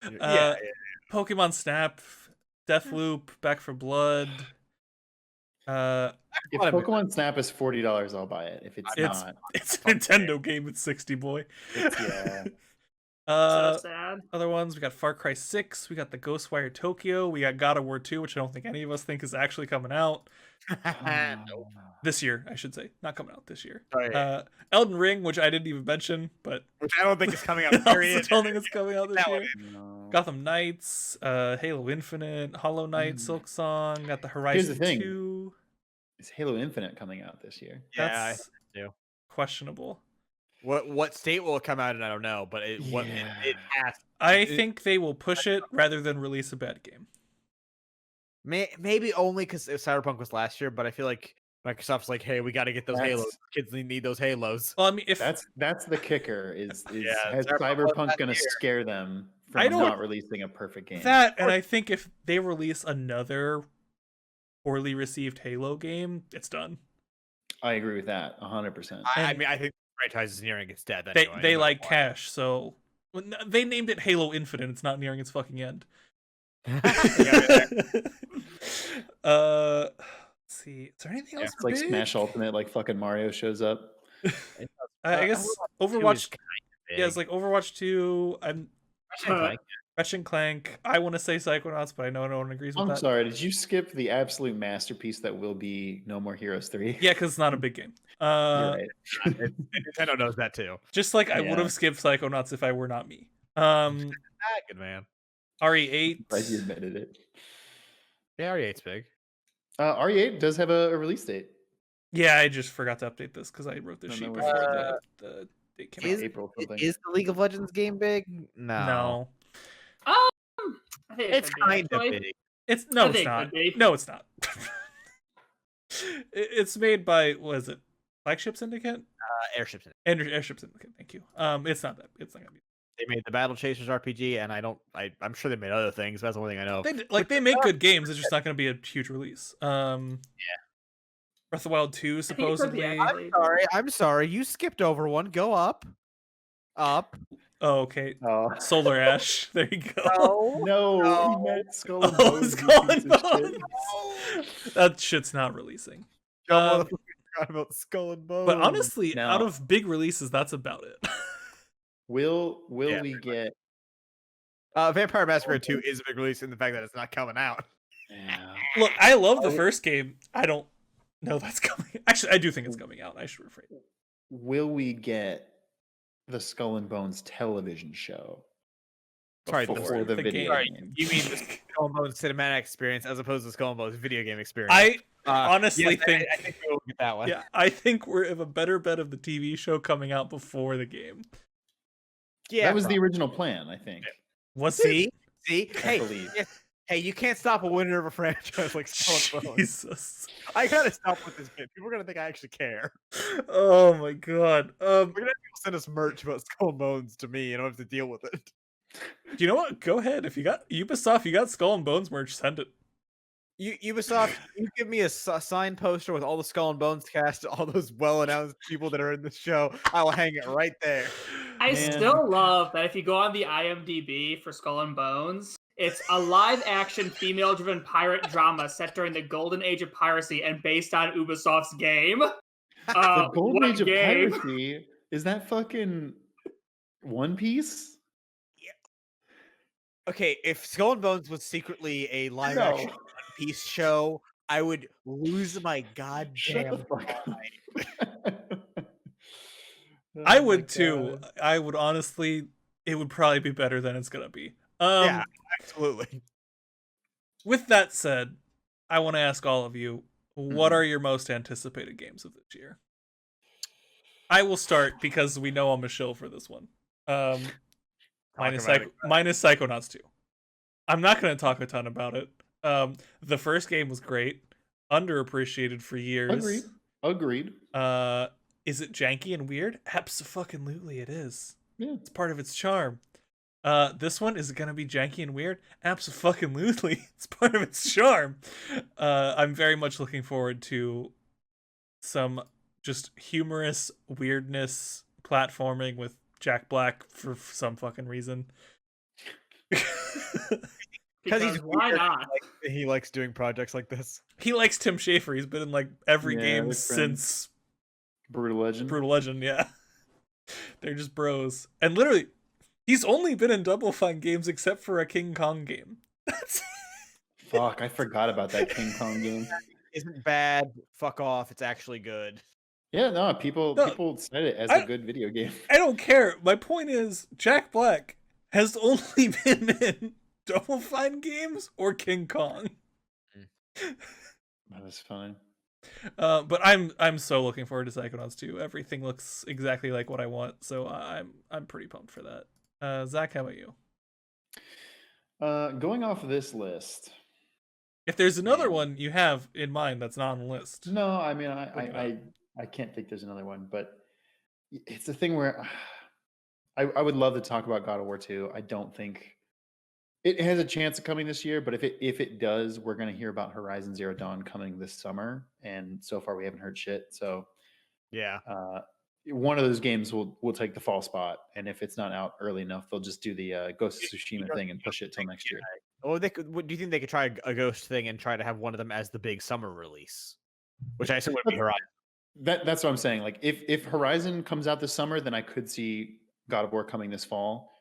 Yeah, Pokemon Snap, Deathloop, Back for Blood. If Pokemon Snap is $40, I'll buy it. If it's not, It's a Nintendo game. It's 60, boy. it's, yeah. So sad. Other ones, we got Far Cry 6, we got the Ghostwire Tokyo, we got God of War 2, which I don't think any of us think is actually coming out Nope. this year, I should say. Not coming out this year. Right. Elden Ring, which I didn't even mention, but Which I don't think is coming out, I also period. don't think it's coming out this That year. one. No. Gotham Knights, Halo Infinite, Hollow Knight, Silk Song, got the Here's Horizon the thing. 2. Is Halo Infinite coming out this year? Yeah, That's do. questionable. what state will it come out in? I don't know, but it has. I think they will push it rather than release a bad game. Maybe only because Cyberpunk was last year, but I feel like Microsoft's like, hey, we got to get those That's- Halos. Kids need those Halos. Well, I mean, if That's the kicker. Is Yeah, has Cyberpunk Cyberpunk going to here. scare them I from don't- not releasing a perfect game? that, and I think if they release another poorly received Halo game, it's done. I agree with that 100%. I mean, I think the franchise is nearing its death. They Anyway, they no like matter cash, so they named it Halo Infinite. It's not nearing its fucking end. what. Yeah, Let's see. Is there anything else? It's like big? Smash Ultimate, like fucking Mario shows up. I guess Overwatch. big. Yeah, it's like Overwatch 2. I'm Like, Ratchet and Clank. I want to say Psychonauts, but I know no one agrees with I'm that. sorry, did you skip the absolute masterpiece that will be No More Heroes 3? Yeah, because it's not a big game. You're right. Nintendo knows that too. Just like I Yeah. would have skipped Psychonauts if I were not me. Good man. RE8. Glad you admitted it. Yeah, RE8's big. RE8 does have a release date. Yeah, I just forgot to update this because I wrote the No, sheet no before worries. the date came Like out. April something. Is the League of Legends game big? No, I think It's could be, kind of actually. big. it's I it's think it not. could be. No, it's not. It's made by what is it? Flagship Syndicate Airships in it. and Airship Syndicate. Thank you. It's not that. It's not gonna be. They made the Battle Chasers RPG, and I'm sure they made other things. But that's the only thing I know. They make good games. It's just not gonna be a huge release. Yeah. Breath of the Wild 2 think it could be, supposedly. actually. I'm sorry. You skipped over one. Go up. Up. Oh, okay. Oh. Solar Ash. There you go. No. No, he No. meant Skull and Oh, Bones. you Skull and piece of shit. Bones. That shit's not releasing. Joe Um, motherfucker forgot about Skull and Bones. But honestly, No. out of big releases, that's about it. Will Yeah, we get? Vampire Masquerade 2 is a big release in the fact that it's not coming out. Yeah. Look, I love the first game. I don't know that's coming. Actually, I do think it's coming out. I should rephrase. Will we get the Skull and Bones television show? Sorry, before the the video Sorry, game? you mean the Skull and Bones cinematic experience as opposed to Skull and Bones video game experience? I honestly yes, think, I think we will get that one. yeah, I think we have a better bet of the TV show coming out before the game. Yeah, That was the original plan, I think. Was See, it? hey, believe. hey, you can't stop a winner of a franchise like Skull and Bones. Jesus. I gotta stop with this bit. People are gonna think I actually care. Oh my god. We're gonna have people send us merch about Skull and Bones to me, and I don't have to deal with it. You know what? Go ahead. If you got Ubisoft, you got Skull and Bones merch, send it. Ubisoft, you give me a signed poster with all the Skull and Bones cast, all those well-announced people that are in the show. I will hang it right there. I Man. still love that if you go on the IMDb for Skull and Bones, it's a live-action female-driven pirate drama set during the golden age of piracy and based on Ubisoft's game. The Golden what Age of game? Piracy, is that fucking One Piece? Okay, if Skull and Bones was secretly a live-action One Piece show, I would lose my Shut goddamn the fuck up. I Oh my would too. God. I would honestly. It would probably be better than it's gonna be. Yeah, absolutely. With that said, I want to ask all of you, what Mhm. are your most anticipated games of this year? I will start because we know I'm a shill for this one. Minus about it. Psychonauts 2. I'm not going to talk a ton about it. The first game was great, underappreciated for years. Agreed. Is it janky and weird? Absolutely, it is. Yeah. It's part of its charm. This one is gonna be janky and weird. Absolutely, it's part of its charm. I'm very much looking forward to some just humorous weirdness platforming with Jack Black for some fucking reason. Because he's why weird. not? He likes doing projects like this. He likes Tim Schafer. He's been in like every Yeah, game they're friends. since Brutal Legend. Brutal Legend. Yeah, they're just bros. And literally, he's only been in Double Fine games except for a King Kong game. That's Fuck, I forgot about that King Kong game. Isn't bad. Fuck off. It's actually good. Yeah, no, people No, said it as I- a good video game. I don't care. My point is, Jack Black has only been in Double Fine games or King Kong. That was fine. But I'm so looking forward to Psychonauts 2. Everything looks exactly like what I want, so I'm pretty pumped for that. Zach, how about you? Going off of this list, If there's another And- one you have in mind that's not on the list, No, I mean, Look it up. I can't think there's another one, but it's a thing where I would love to talk about God of War 2. I don't think it has a chance of coming this year, but if it does, we're going to hear about Horizon Zero Dawn coming this summer, and so far we haven't heard shit. So Yeah. one of those games will take the fall spot, and if it's not out early enough, they'll just do the Ghost of Tsushima thing and push it till next year. Or they could. Do you think they could try a Ghost thing and try to have one of them as the big summer release, which I assume would be Horizon? That's what I'm saying. Like if Horizon comes out this summer, then I could see God of War coming this fall.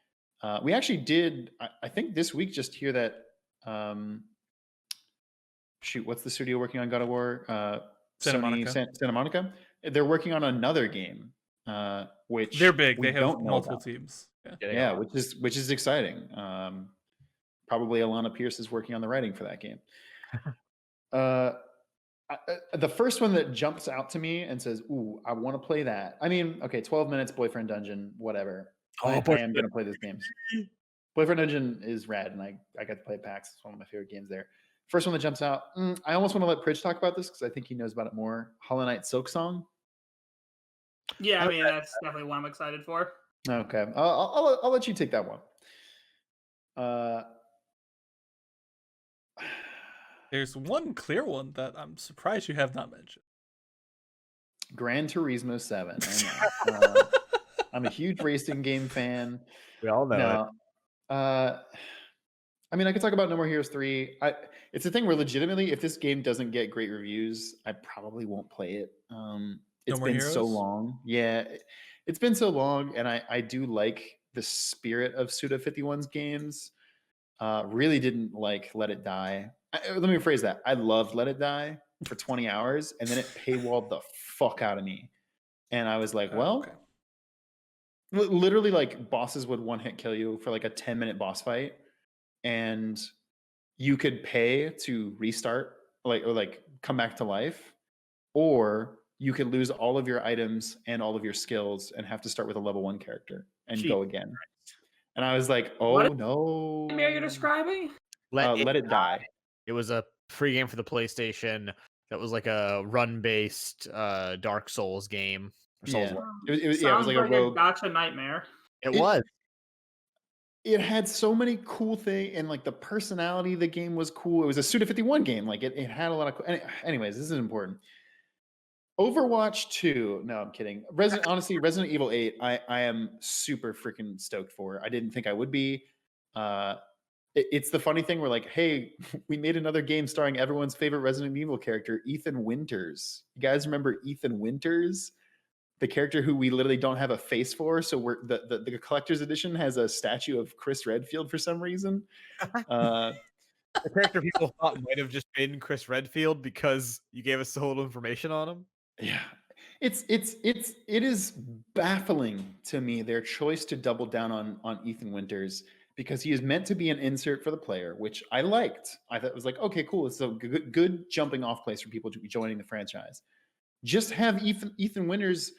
We actually did. I think this week just hear that. Shoot, what's the studio working on God of War? Santa Monica. Santa Monica. They're working on another game, which they're big. we They have don't know multiple about. teams. Yeah. Yeah, which is exciting. Probably Alana Pierce is working on the writing for that game. The first one that jumps out to me and says, "Ooh, I want to play that." I mean, okay, 12 minutes, Boyfriend Dungeon, whatever. I am going to play this game. Boyfriend Dungeon is rad, and I got to play PAX. It's one of my favorite games there. First one that jumps out. I almost want to let Pridge talk about this because I think he knows about it more. Hollow Knight Silk Song. Yeah, I mean that's definitely one I'm excited for. Okay, I'll let you take that one. There's one clear one that I'm surprised you have not mentioned. Gran Turismo 7. I know. I'm a huge racing game fan. We all know it. I mean, I could talk about No More Heroes 3. It's a thing where legitimately, if this game doesn't get great reviews, I probably won't play it. It's More been so Heroes? long. Yeah, it's been so long, and I do like the spirit of Suda51's games. Really didn't like Let It Die. Let me rephrase that. I loved Let It Die for 20 hours, and then it paywalled the fuck out of me. And I was like, well, okay. literally, like, bosses would one-hit kill you for like a 10-minute boss fight, and you could pay to restart, or come back to life, or you could lose all of your items and all of your skills and have to start with a level 1 character and go again. And I was like, oh What no. What are you describing? Let It Die. It was a free game for the PlayStation that was like a run-based Dark Souls game. Or Souls Yeah. like. It was Sounds like a rogue. gotcha nightmare. It was. It had so many cool things, and like the personality of the game was cool. It was a Suda51 game. Like it had a lot of anyways, this is important. Overwatch 2. No, I'm kidding. Honestly, Resident Evil 8, I am super freaking stoked for. I didn't think I would be. It's the funny thing where, like, hey, we made another game starring everyone's favorite Resident Evil character, Ethan Winters. You guys remember Ethan Winters? The character who we literally don't have a face for. So the collector's edition has a statue of Chris Redfield for some reason. The character people thought might have just been Chris Redfield because you gave us so little information on him. Yeah, it is baffling to me their choice to double down on Ethan Winters, because he is meant to be an insert for the player, which I liked. I thought it was like, okay, cool. It's a good jumping off place for people to be joining the franchise. Just have Ethan Winters'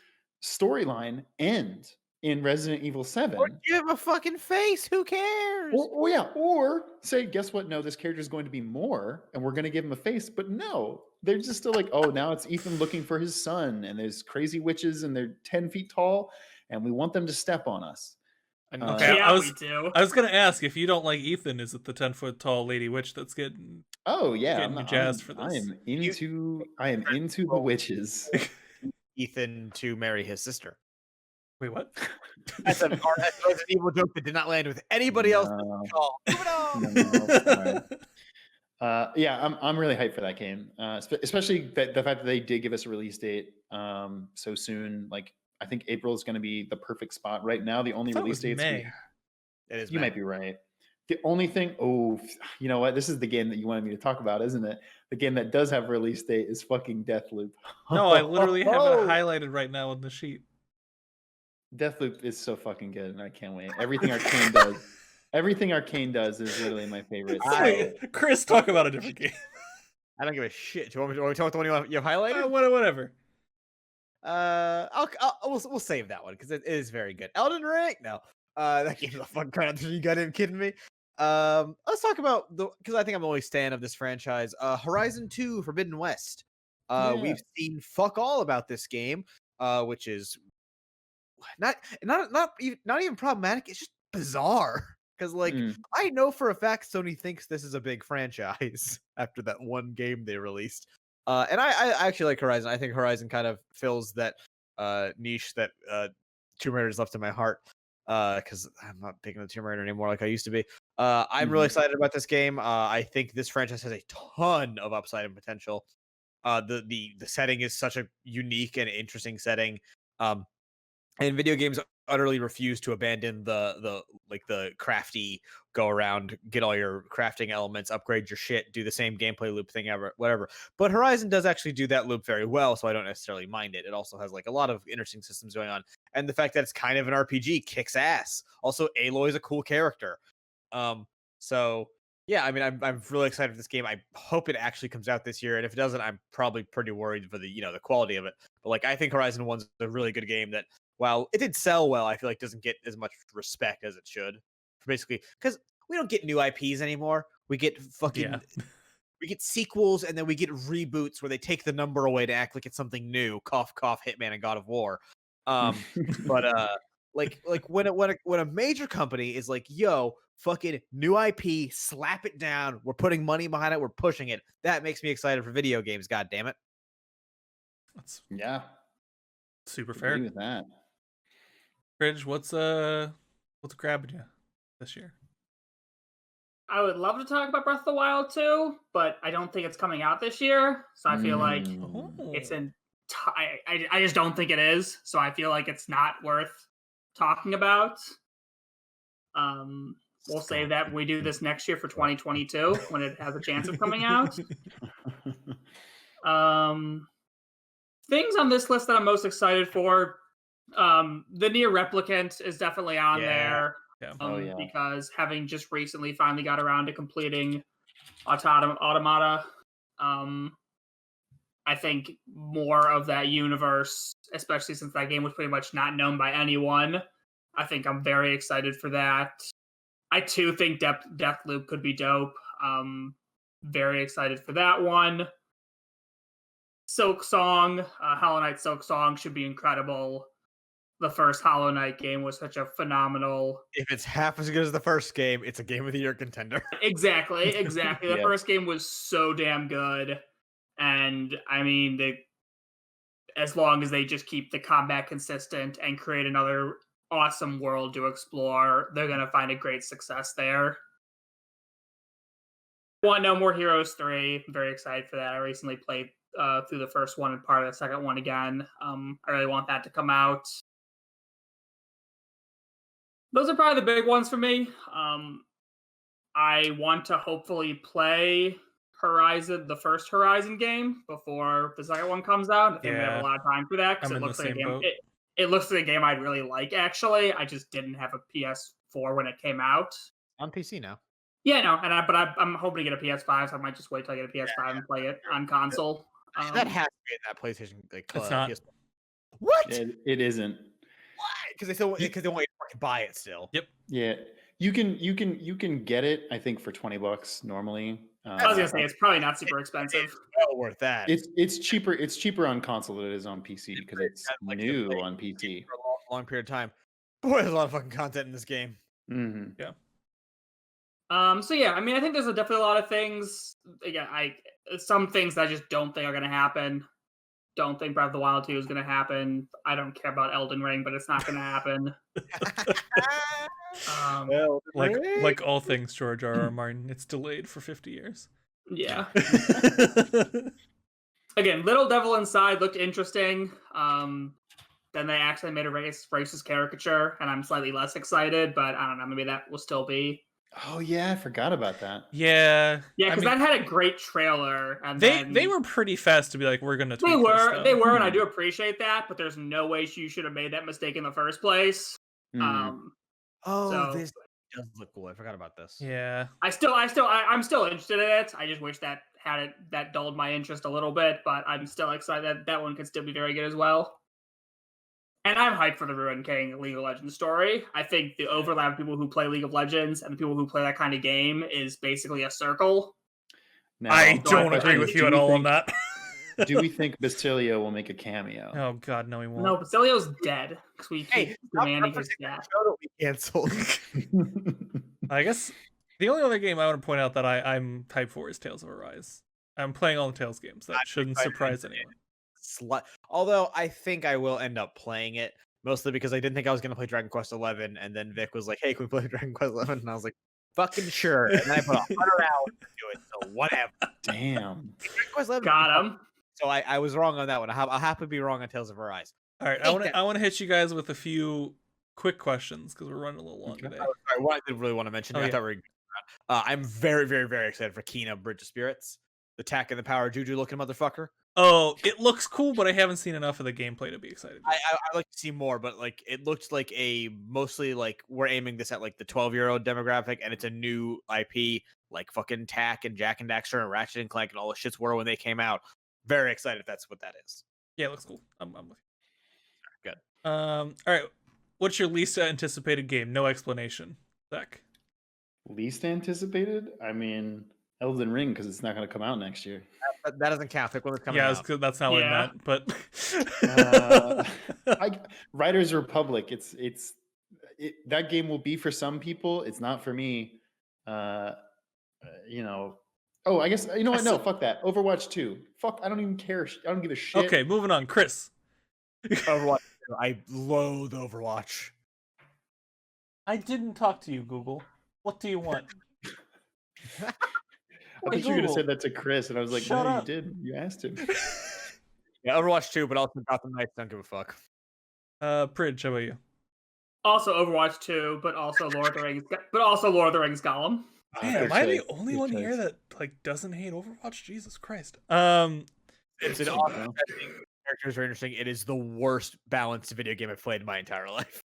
storyline end in Resident Evil 7. Or give him a fucking face. Who cares? Or say, guess what? No, this character is going to be more, and we're going to give him a face. But no, they're just still like, oh, now it's Ethan looking for his son, and there's crazy witches, and they're 10 feet tall, and we want them to step on us. Okay, Yeah, we do. I was gonna ask, if you don't like Ethan, is it the 10-foot tall lady witch that's getting? Oh yeah, Getting you jazzed for this. I am into the witches. Ethan to marry his sister. Wait, what? That's a Resident Evil joke that did not land with anybody else. No. Yeah, I'm really hyped for that game, especially the fact that they did give us a release date so soon. Like, I think April is going to be the perfect spot. Right now, the only release dates May. It is. You might be right. The only thing, you know what? This is the game that you wanted me to talk about, isn't it? The game that does have a release date is fucking Deathloop. No, I literally have it highlighted right now on the sheet. Deathloop is so fucking good, and I can't wait. Everything Arcane does is literally my favorite. Chris, talk about a different game. I don't give a shit. Do you want me to talk about the one you have highlighted? Whatever. We'll save that one because it is very good. Elden Ring. No, that game's a fun crap. You got him kidding me? Let's talk about because I think I'm the only stan of this franchise. Horizon 2 Forbidden West. Yeah. We've seen fuck all about this game, which is not even problematic. It's just bizarre because I know for a fact Sony thinks this is a big franchise after that one game they released. And I actually like Horizon. I think Horizon kind of fills that niche that Tomb Raider's left in my heart. Because I'm not picking the Tomb Raider anymore like I used to be. I'm really excited about this game. I think this franchise has a ton of upside and potential. The setting is such a unique and interesting setting. And video games utterly refuse to abandon the crafty go around, get all your crafting elements, upgrade your shit, do the same gameplay loop thing ever, whatever. But Horizon does actually do that loop very well, so I don't necessarily mind it. It also has like a lot of interesting systems going on, and the fact that it's kind of an RPG kicks ass. Also, Aloy is a cool character. So yeah, I mean, I'm really excited for this game. I hope it actually comes out this year, and if it doesn't, I'm probably pretty worried for the quality of it. But like, I think Horizon 1's a really good game that, while it did sell well, I feel like doesn't get as much respect as it should. Basically, because we don't get new IPs anymore. We get we get sequels, and then we get reboots where they take the number away to act like it's something new. Cough, cough, Hitman and God of War. But like when a major company is like, yo, fucking new IP, slap it down. We're putting money behind it. We're pushing it. That makes me excited for video games. God damn it. That's Agree super fair. with that. Bridge, what's grabbing you this year? I would love to talk about Breath of the Wild 2, but I don't think it's coming out this year. So I feel like it's I just don't think it is. So I feel like it's not worth talking about. We'll save that when we do this next year for 2022 when it has a chance of coming out. Things on this list that I'm most excited for. The Nier Replicant is definitely on there. Yeah. Because having just recently finally got around to completing Automata, I think more of that universe, especially since that game was pretty much not known by anyone, I think I'm very excited for that. I too think Deathloop could be dope. Very excited for that one. Silk Song, Hollow Knight Silk Song should be incredible. The first Hollow Knight game was such a phenomenal... If it's half as good as the first game, it's a Game of the Year contender. Exactly. The first game was so damn good. And, I mean, as long as they just keep the combat consistent and create another awesome world to explore, they're going to find a great success there. I want No More Heroes 3. I'm very excited for that. I recently played through the first one and part of the second one again. I really want that to come out. Those are probably the big ones for me. I want to hopefully play Horizon, the first Horizon game, before the second one comes out. I think we have a lot of time for that because it looks like a game. It looks like a game I'd really like. Actually, I just didn't have a PS4 when it came out. On PC now. Yeah, no, but I'm hoping to get a PS5, so I might just wait till I get a PS5 and play it on console. That has to be in that PlayStation. It's not. PS4. What? It isn't. Why? Because they want you to fucking buy it still. Yep. Yeah, you can get it. I think for $20 normally. I was gonna say it's probably not super expensive. It's well worth that. It's cheaper. It's cheaper on console than it is on PC because it's new on PC for a long period of time. Boy, there's a lot of fucking content in this game. Mm-hmm. Yeah. So yeah, I mean, I think there's definitely a lot of things. Again, some things that I just don't think are gonna happen. Don't think Breath of the Wild 2 is gonna happen. I don't care about Elden Ring, but it's not gonna happen. Like all things George R.R. Martin, it's delayed for 50 years. Yeah. Again, Little Devil Inside looked interesting. Then they actually made a racist caricature, and I'm slightly less excited, but I don't know, maybe that will still be. Oh yeah, I forgot about that. Yeah, because that had a great trailer, and they were pretty fast to be like, we're gonna. They were, and I do appreciate that, but there's no way you should have made that mistake in the first place. This does look cool. I forgot about this. Yeah, I'm still interested in it. I just wish that that dulled my interest a little bit, but I'm still excited that one could still be very good as well. And I'm hyped for the Ruined King League of Legends story. I think the overlap of people who play League of Legends and the people who play that kind of game is basically a circle. Now, I don't I- agree I- with do you at we all on think- that. Do we think Basilio will make a cameo? Oh god, no, he won't. No, Basilio's dead because we keep Hey, stop demanding his referencing death. show that we canceled. I guess the only other game I want to point out that I'm hyped for is Tales of Arise. I'm playing all the Tales games. That shouldn't surprise anyone. Although I think I will end up playing it, mostly because I didn't think I was going to play Dragon Quest 11, and then Vic was like, "Hey, can we play Dragon Quest 11?" And I was like, "Fucking sure." And then I put 100 hours into it, so whatever. Damn. Dragon Quest 11 Got him. So I was wrong on that one. I'll happily be wrong on Tales of Arise. All right, I want to hit you guys with a few quick questions because we're running a little long today. Sorry, what I did really want to mention, Oh, I yeah. thought we were I'm very, very, very excited for Kena Bridge of Spirits. The Tack and the Power Juju looking motherfucker. Oh, it looks cool, but I haven't seen enough of the gameplay to be excited. I like to see more, but like it looks like mostly like we're aiming this at like the 12-year-old demographic, and it's a new IP like fucking Tack and Jack and Daxter and Ratchet and Clank and all the shits were when they came out. Very excited if that's what that is. Yeah, it looks cool. I'm with you. Good. All right. What's your least anticipated game? No explanation. Zach. Least anticipated? I mean, Elden Ring, because it's not going to come out next year. That doesn't count. Like when it's coming Yeah, out. that's not what I Yeah. meant. But Riders Republic. That game will be for some people. It's not for me. You know. Oh, I guess you know what? No, fuck that. Overwatch 2. Fuck. I don't even care. I don't give a shit. okay, moving on. Chris. Overwatch. I loathe Overwatch. I didn't talk to you, Google. What do you want? I thought you were gonna say that to Chris, and I was like, Shut "No, up. you did. You asked him." Yeah, Overwatch 2, but also Gotham Knights. Don't give a fuck. Pridge, how about you? Also Overwatch 2, but also Lord of the Rings. But also Lord of the Rings Gollum. Man, Good am I the choice. only Good one here choice. that like doesn't hate Overwatch? Jesus Christ. It's an Interesting, awesome bro. setting. Characters are interesting. It is the worst balanced video game I've played in my entire life.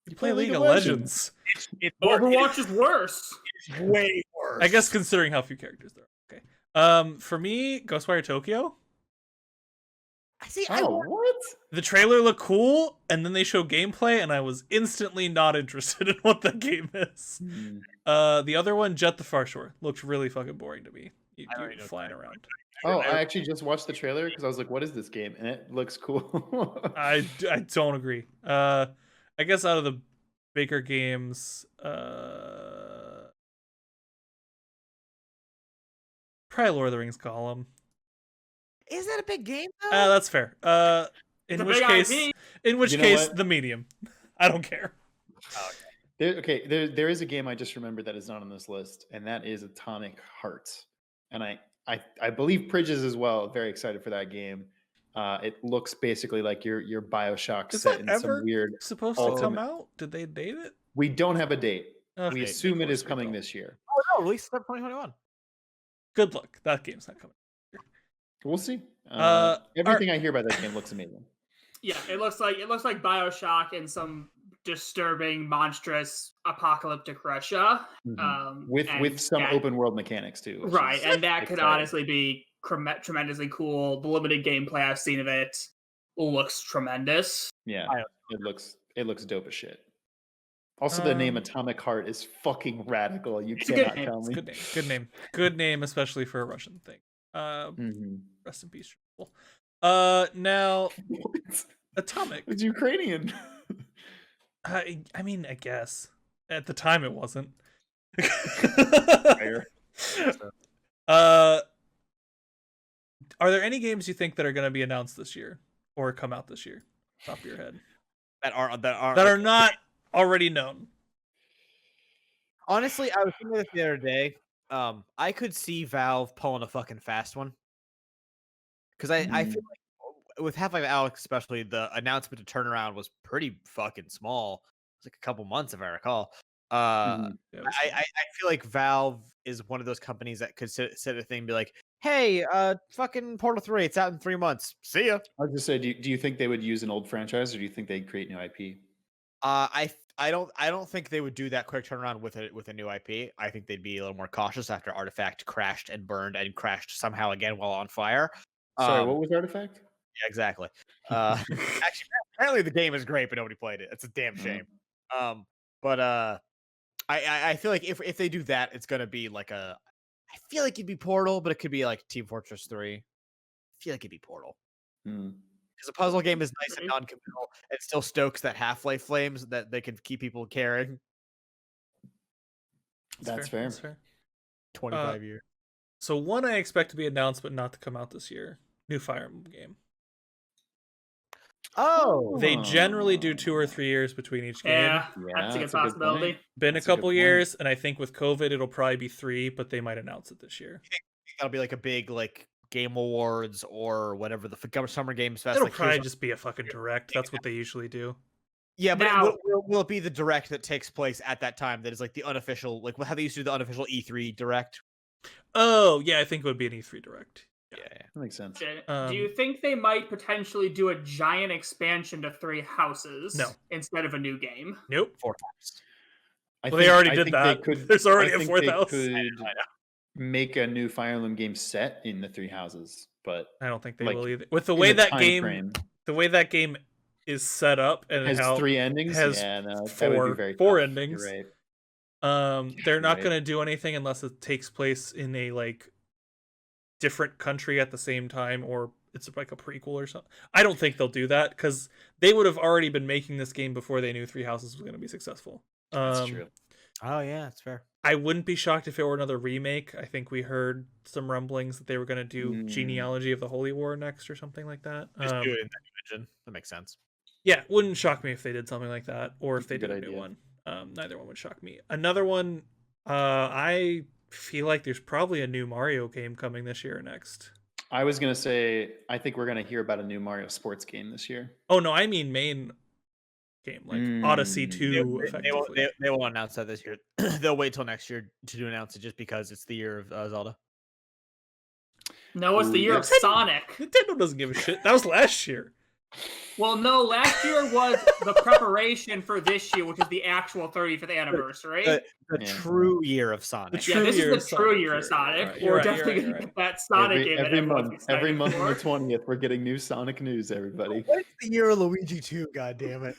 You play League of Legends. It's Overwatch is worse. It's way worse. I guess considering how few characters there are. Okay. For me, Ghostwire Tokyo. I see. Oh, what? The trailer looked cool, and then they show gameplay, and I was instantly not interested in what the game is. Hmm. The other one, Jet the Far Shore, looked really fucking boring to me. I don't You're even know flying what around. Oh, I actually just watched the trailer because I was like, "What is this game?" And it looks cool. I don't agree. I guess out of the bigger games, probably Lord of the Rings Gollum. Is that a big game though? That's fair. It's In a which big case, IP. You know what? the medium. I don't care. There is a game I just remembered that is not on this list, and that is Atomic Heart. And I believe Pridges as well. Very excited for that game. It looks basically like your Bioshock Is set that in ever some weird. supposed to ultimate- come out? Did they date it? We don't have a date. Okay, We assume of it is course we coming don't. this year. Oh no, release 2021. Good luck. That game's not coming. We'll see. Uh, Everything I hear about that game looks amazing. Yeah, it looks like BioShock in some disturbing, monstrous, apocalyptic Russia. Mhm. With and some that- open world mechanics too. which right, is and that could exciting. honestly be tremendously cool. The limited gameplay I've seen of it looks tremendous. Yeah, I- it looks dope as shit. Also, the name Um, Atomic Heart is fucking radical. You It's a good cannot name. tell It's me. a good name. Good name. Good name, especially for a Russian thing. Mhm. Rest in peace. Chernobyl. Now What? Atomic. It's Ukrainian. I mean, I guess at the time it wasn't. Fair. Are there any games you think that are going to be announced this year or come out this year? Top of your head That are that are not already known. honestly, I was thinking this the other day. I could see Valve pulling a fucking fast one. Because I feel like with Half-Life Alex, especially, the announcement to turnaround was pretty fucking small. It was like a couple months, if I recall. Mhm. Yeah, it was- I feel like Valve is one of those companies that could sit a thing and be like, "Hey, fucking Portal 3, it's out in 3 months. See ya." I was just say, do you think they would use an old franchise, or do you think they'd create new IP? I don't think they would do that quick turnaround with a new IP. I think they'd be a little more cautious after Artifact crashed and burned and crashed somehow again while on fire. Sorry, Um, what was Artifact? Yeah, exactly. Actually, Apparently the game is great, but nobody played it. It's a damn shame. But I feel like if they do that, it's gonna be like I feel like it'd be Portal, but it could be like Team Fortress 3. I feel like it'd be Portal. Because the puzzle game is nice and non-committal. It still stokes that Half-Life flames that they can keep people caring. That's fair. 25 years. So one I expect to be announced, but not to come out this year. New Fire Emblem game. Oh, They generally do 2 or 3 years between each game. Yeah, that's a good possibility. Been That's a a good couple point. years, and I think with COVID, it'll probably be 3, but they might announce it this year. that'll be like a big like Game Awards or whatever the Summer Games Fest. It'll like, probably here's just be a fucking direct. That's what they usually do. Yeah, but Now- will it be the direct that takes place at that time that is like the unofficial, like how they used to do the unofficial E3 direct? Oh, yeah, I think it would be an E3 direct. Yeah. That makes sense. Do you think they might potentially do a giant expansion to 3 houses No. instead of a new game? Nope. 4 times. Well, they already did think that. They could, There's already I a think 4th they house. could make a new Fire Emblem game set in the 3 houses, but I don't think they like, will either. With the in way the that time game, frame. the way that game is set up, and has how 3 endings. has Yeah, no, that would four- be very four tough. endings. You're right. They're not Right. going to do anything unless it takes place in a like different country at the same time, or it's like a prequel or something. I don't think they'll do that because they would have already been making this game before they knew 3 houses was going to be successful. That's true. Oh yeah, that's fair. I wouldn't be shocked if it were another remake. I think we heard some rumblings that they were going to do Genealogy of the Holy War next or something like that. Just do it in that engine. That makes sense. Yeah, wouldn't shock me if they did something like that, or if That's they a did good a new idea. one. Neither one would shock me. Another one, I feel like there's probably a new Mario game coming this year or next. I was gonna say I think we're gonna hear about a new Mario sports game this year. Oh no, I mean main game, like Odyssey 2, effectively. They won't announce that this year. They'll wait till next year to announce it just because it's the year of Zelda. No, it's the Ooh, year of Nintendo- Sonic. Nintendo doesn't give a shit. That was last year. Well, no, last year was the preparation for this year, which is the actual 35th anniversary. The Yeah. true year of Sonic. The Yeah, true this year is of the true Sonic. year of You're Sonic. right, We're you're right, definitely you're going right, to you're get that Sonic game that every everyone's month, every excited month on the for. 20th, we're getting new Sonic news. Everybody. What's the year of Luigi 2? God damn it!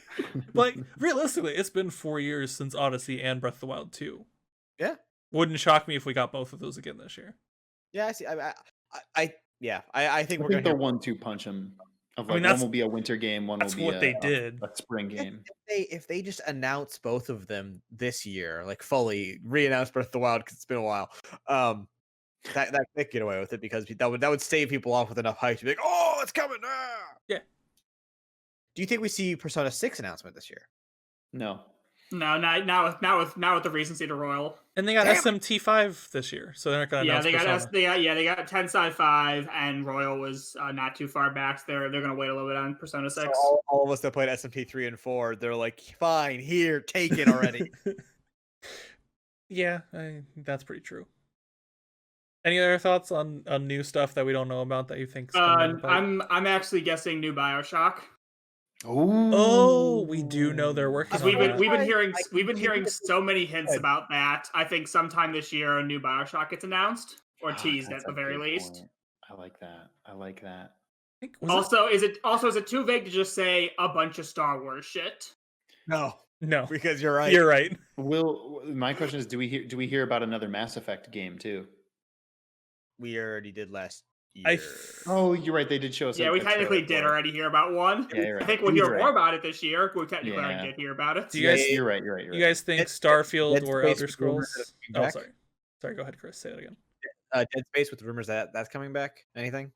Like, realistically, it's been 4 years since Odyssey and Breath of the Wild 2. Yeah. Wouldn't shock me if we got both of those again this year. Yeah, I see. I think I we're think going they'll to. 1-2 punch them. Of I mean, like, one that's- will be a winter game, one will That's be what they a did. spring game. If they just announce both of them this year, like fully re-announce Breath of the Wild because it's been a while, that they could get away with it because that would stave people off with enough hype to be like, oh, it's coming now. Yeah. Do you think we see Persona 6 announcement this year? No. No, not with the Recency to Royal. And they got Damn. SMT5 this year, so they're not going to Yeah, announce Persona. they got Tensai 5, and Royal was not too far back. They're going to wait a little bit on Persona 6. So all of us that played SMP 3 and 4, they're like, fine, here, take it already. Yeah, that's pretty true. Any other thoughts on new stuff that we don't know about that you think? I'm actually guessing new BioShock. Oh, we do know they're working on We've that. been hearing so many hints about that. I think sometime this year a new BioShock gets announced or teased That's at the a very good least. point. I like that. I like that. I think- was it- Is it too vague to just say a bunch of Star Wars shit? No, No, because you're right. you're right. My question is, do we hear about another Mass Effect game too? We already did last year. Oh, you're right. They did show us. Yeah, a we trailer technically for did it. already hear about one. Yeah, you're I right. think we'll He's hear right. more about it this year. We technically Yeah. already did hear about it. Do you guys? You're right. You're right. You guys think Dead- Starfield Dead or Space Elder with rumors Scrolls? that it's Oh, coming back? sorry. Go ahead, Chris. Say that again. Dead Space with rumors that's coming back? Anything?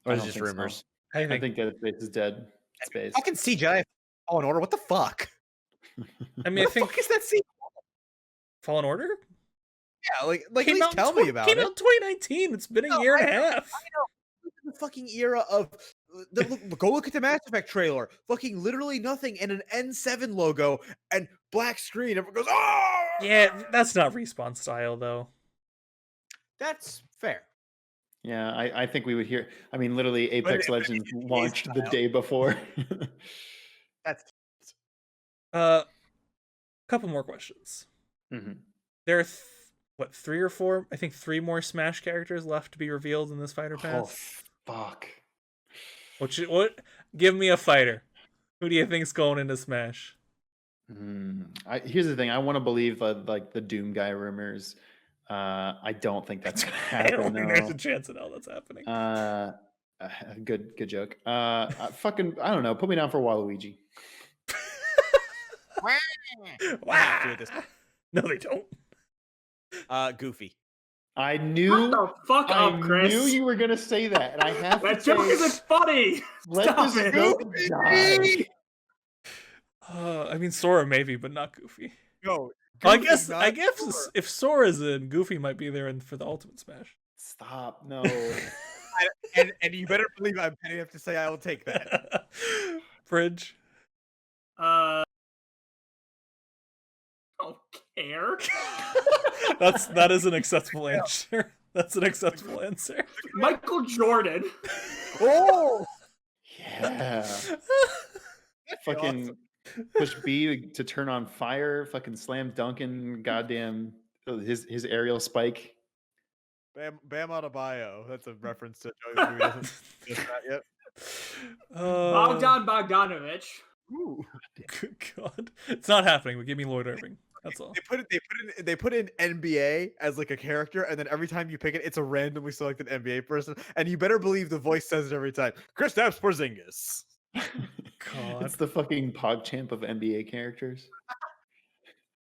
Or I is it don't just think so. rumors? I I think Dead Space is dead. Space. Fucking CGI Fallen Order. What the fuck? I mean, I What the think fuck is that CGI? Fallen Order Yeah, like at came least out in tell me about came it. out in 2019. It's been a year and a half. The fucking era of go look at the Mass Effect trailer. Fucking literally nothing and an N7 logo and black screen. Everyone goes, oh Yeah, that's not Respawn style though. that's fair. Yeah, I think we would hear. I mean, literally, Apex it- Legends it is launched the style. day before. That's Couple more questions. Mhm. There are 3 or 4? I think 3 more Smash characters left to be revealed in this fighter Oh pass. fuck! What? Give me a fighter. Who do you think's going into Smash? Here's the thing. I want to believe like the Doom guy rumors. I don't think that's gonna happen. I don't think there's a though. chance in hell that's happening. Good joke. Fucking, I don't know. Put me down for Waluigi. have to at this No, they don't. Goofy. I knew. Shut the fuck I up, Chris. knew you were gonna say that, and I have That to joke say, isn't funny. let Stop this it. joke die. I mean, Sora maybe, but not Goofy. Yo, Well, I Goofy, guess not Sora. if Sora's in, Goofy might be there for the Ultimate Smash. Stop. No. and you better believe I'm petty enough to say I will take that. Fridge. Don't care. That is an acceptable answer. That's an acceptable answer. Michael Jordan. Oh, Yeah. that'd be Fucking awesome. push B to turn on fire. Fucking slam dunking. Goddamn. His aerial spike. Bam Adebayo. That's a reference to Joey who doesn't know that yet. Bogdan Bogdanovic. Ooh. Good God, it's not happening. But give me Lloyd Irving. That's all. They put in NBA as like a character, and then every time you pick it, it's a randomly selected NBA person, and you better believe the voice says it every time. Kristaps Porzingis. God, It's the fucking PogChamp of NBA characters.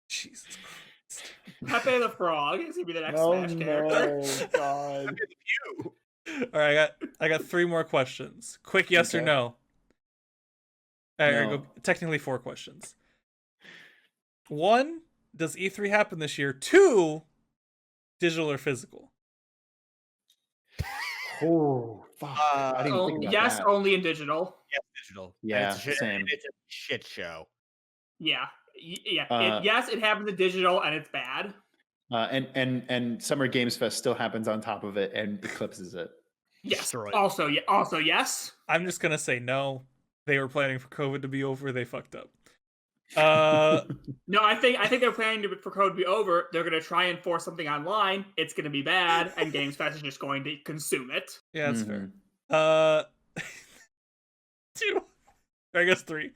Jesus Christ. Pepe the Frog is gonna be the next Oh Smash character. no, God. All right, I got 3 more questions. Quick, yes or Okay. no. All right, No. go, technically 4 questions. 1, does E3 happen this year? 2, digital or physical? Oh, fuck. I didn't think about Yes, that. only in digital. Yes, digital. Yeah, and it's same. It's a shit show. Yeah. Yeah. Uh, It happens in digital and it's bad. And Summer Games Fest still happens on top of it and eclipses it. Yes. Destroy it. Also, yes. I'm just gonna say no. They were planning for COVID to be over. They fucked up. No, I think they're planning for code to be over. They're gonna try and force something online. It's gonna be bad, and Games Fest is just going to consume it. Yeah, that's fair. Mhm. 2, I guess 3.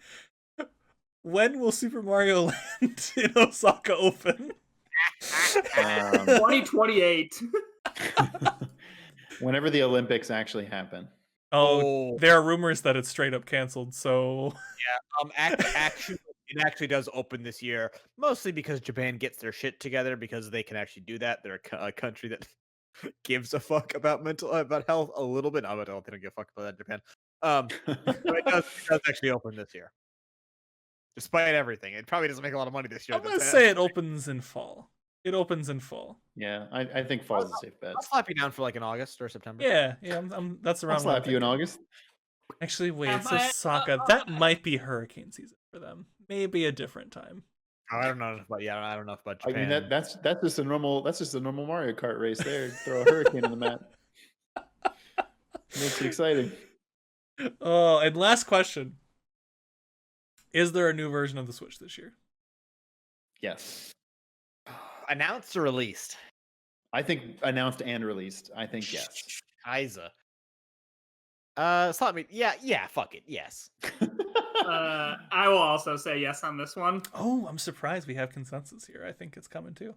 When will Super Mario Land in Osaka open? 2028. Whenever the Olympics actually happen. Oh, there are rumors that it's straight up canceled. So Actually, it actually does open this year, mostly because Japan gets their shit together because they can actually do that. They're a country that gives a fuck about about health a little bit. I don't think I give a fuck about that in Japan. So it does actually open this year, despite everything. It probably doesn't make a lot of money this year. I'm gonna say it opens in fall. It opens in fall. Yeah, I think fall's a safe bet. I'll slap you down for like in August or September. Yeah. That's I'll around. what I'm slap you in thinking. August. Actually, wait, Am it's I- Osaka. That might be hurricane season for them. Maybe a different time. I don't know enough about I don't know enough about I Japan. mean that's just a normal Mario Kart race there. Throw a hurricane on the map. Makes it exciting. Oh, and last question. Is there a new version of the Switch this year? Yes. Announced or released? I think announced and released. I think yes. Kaiser. Slap me. Yeah, fuck it. Yes. I will also say yes on this one. Oh, I'm surprised we have consensus here. I think it's coming too.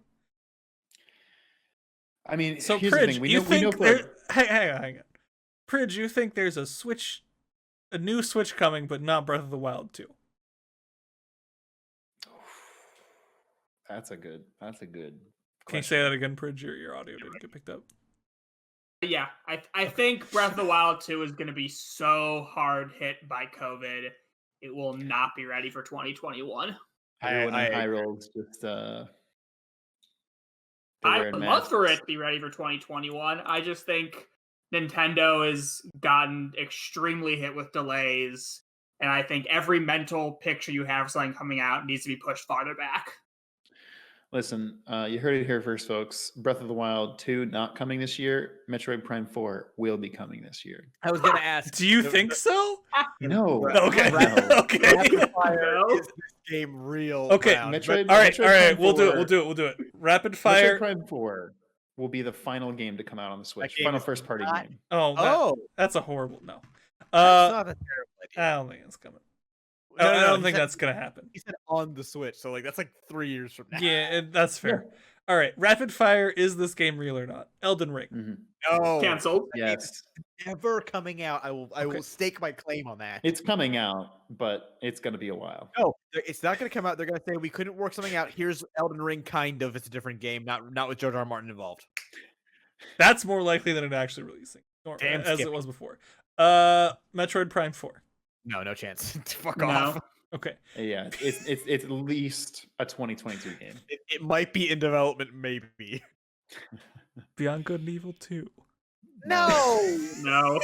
I mean, So, here's the Pridge, thing. We you know think for there... Hang on. Pridge, you think there's a new Switch coming, but not Breath of the Wild 2? That's a good. Can you question. say that again, Pridge? Your audio didn't get picked up. Yeah, I think Breath of the Wild 2 is going to be so hard hit by COVID, it will not be ready for 2021. Everyone I in Hyrole's just I wearing would love for masks. it to be ready for 2021. I just think Nintendo has gotten extremely hit with delays, and I think every mental picture you have of something coming out needs to be pushed farther back. Listen, you heard it here first, folks. Breath of the Wild 2 not coming this year. Metroid Prime 4 will be coming this year. I was gonna ask. Do you think so? No. Okay. No. Okay. Rapid fire No. is this game real? Okay, round? Metroid- All right. Metroid All right. Prime We'll do it. 4 We'll do it. Rapid Metroid fire. Prime 4 will be the final game to come out on the Switch. game Final is first party not- game. Oh, Oh, that's a horrible no. that's not a terrible idea. I don't think it's coming. I don't he think said- that's gonna happen. He said on the Switch, so like that's like 3 years from now. Yeah, that's fair. All right, rapid fire. Is this game real or not? Elden Ring. Mhm. No, Canceled. Yes, never coming out. I Okay. will stake my claim on that. it's coming out, but it's going to be a while. No, it's not going to come out. They're going to say we couldn't work something out. Here's Elden Ring, kind of. It's a different game, not with George R. R. Martin involved. That's more likely than it actually releasing, Damn, as Skip. it was before. Metroid Prime 4. No chance. Fuck No. off. Okay. Yeah, it's at least a 2022 game. It might be in development, maybe. Beyond Good and Evil 2. No. No.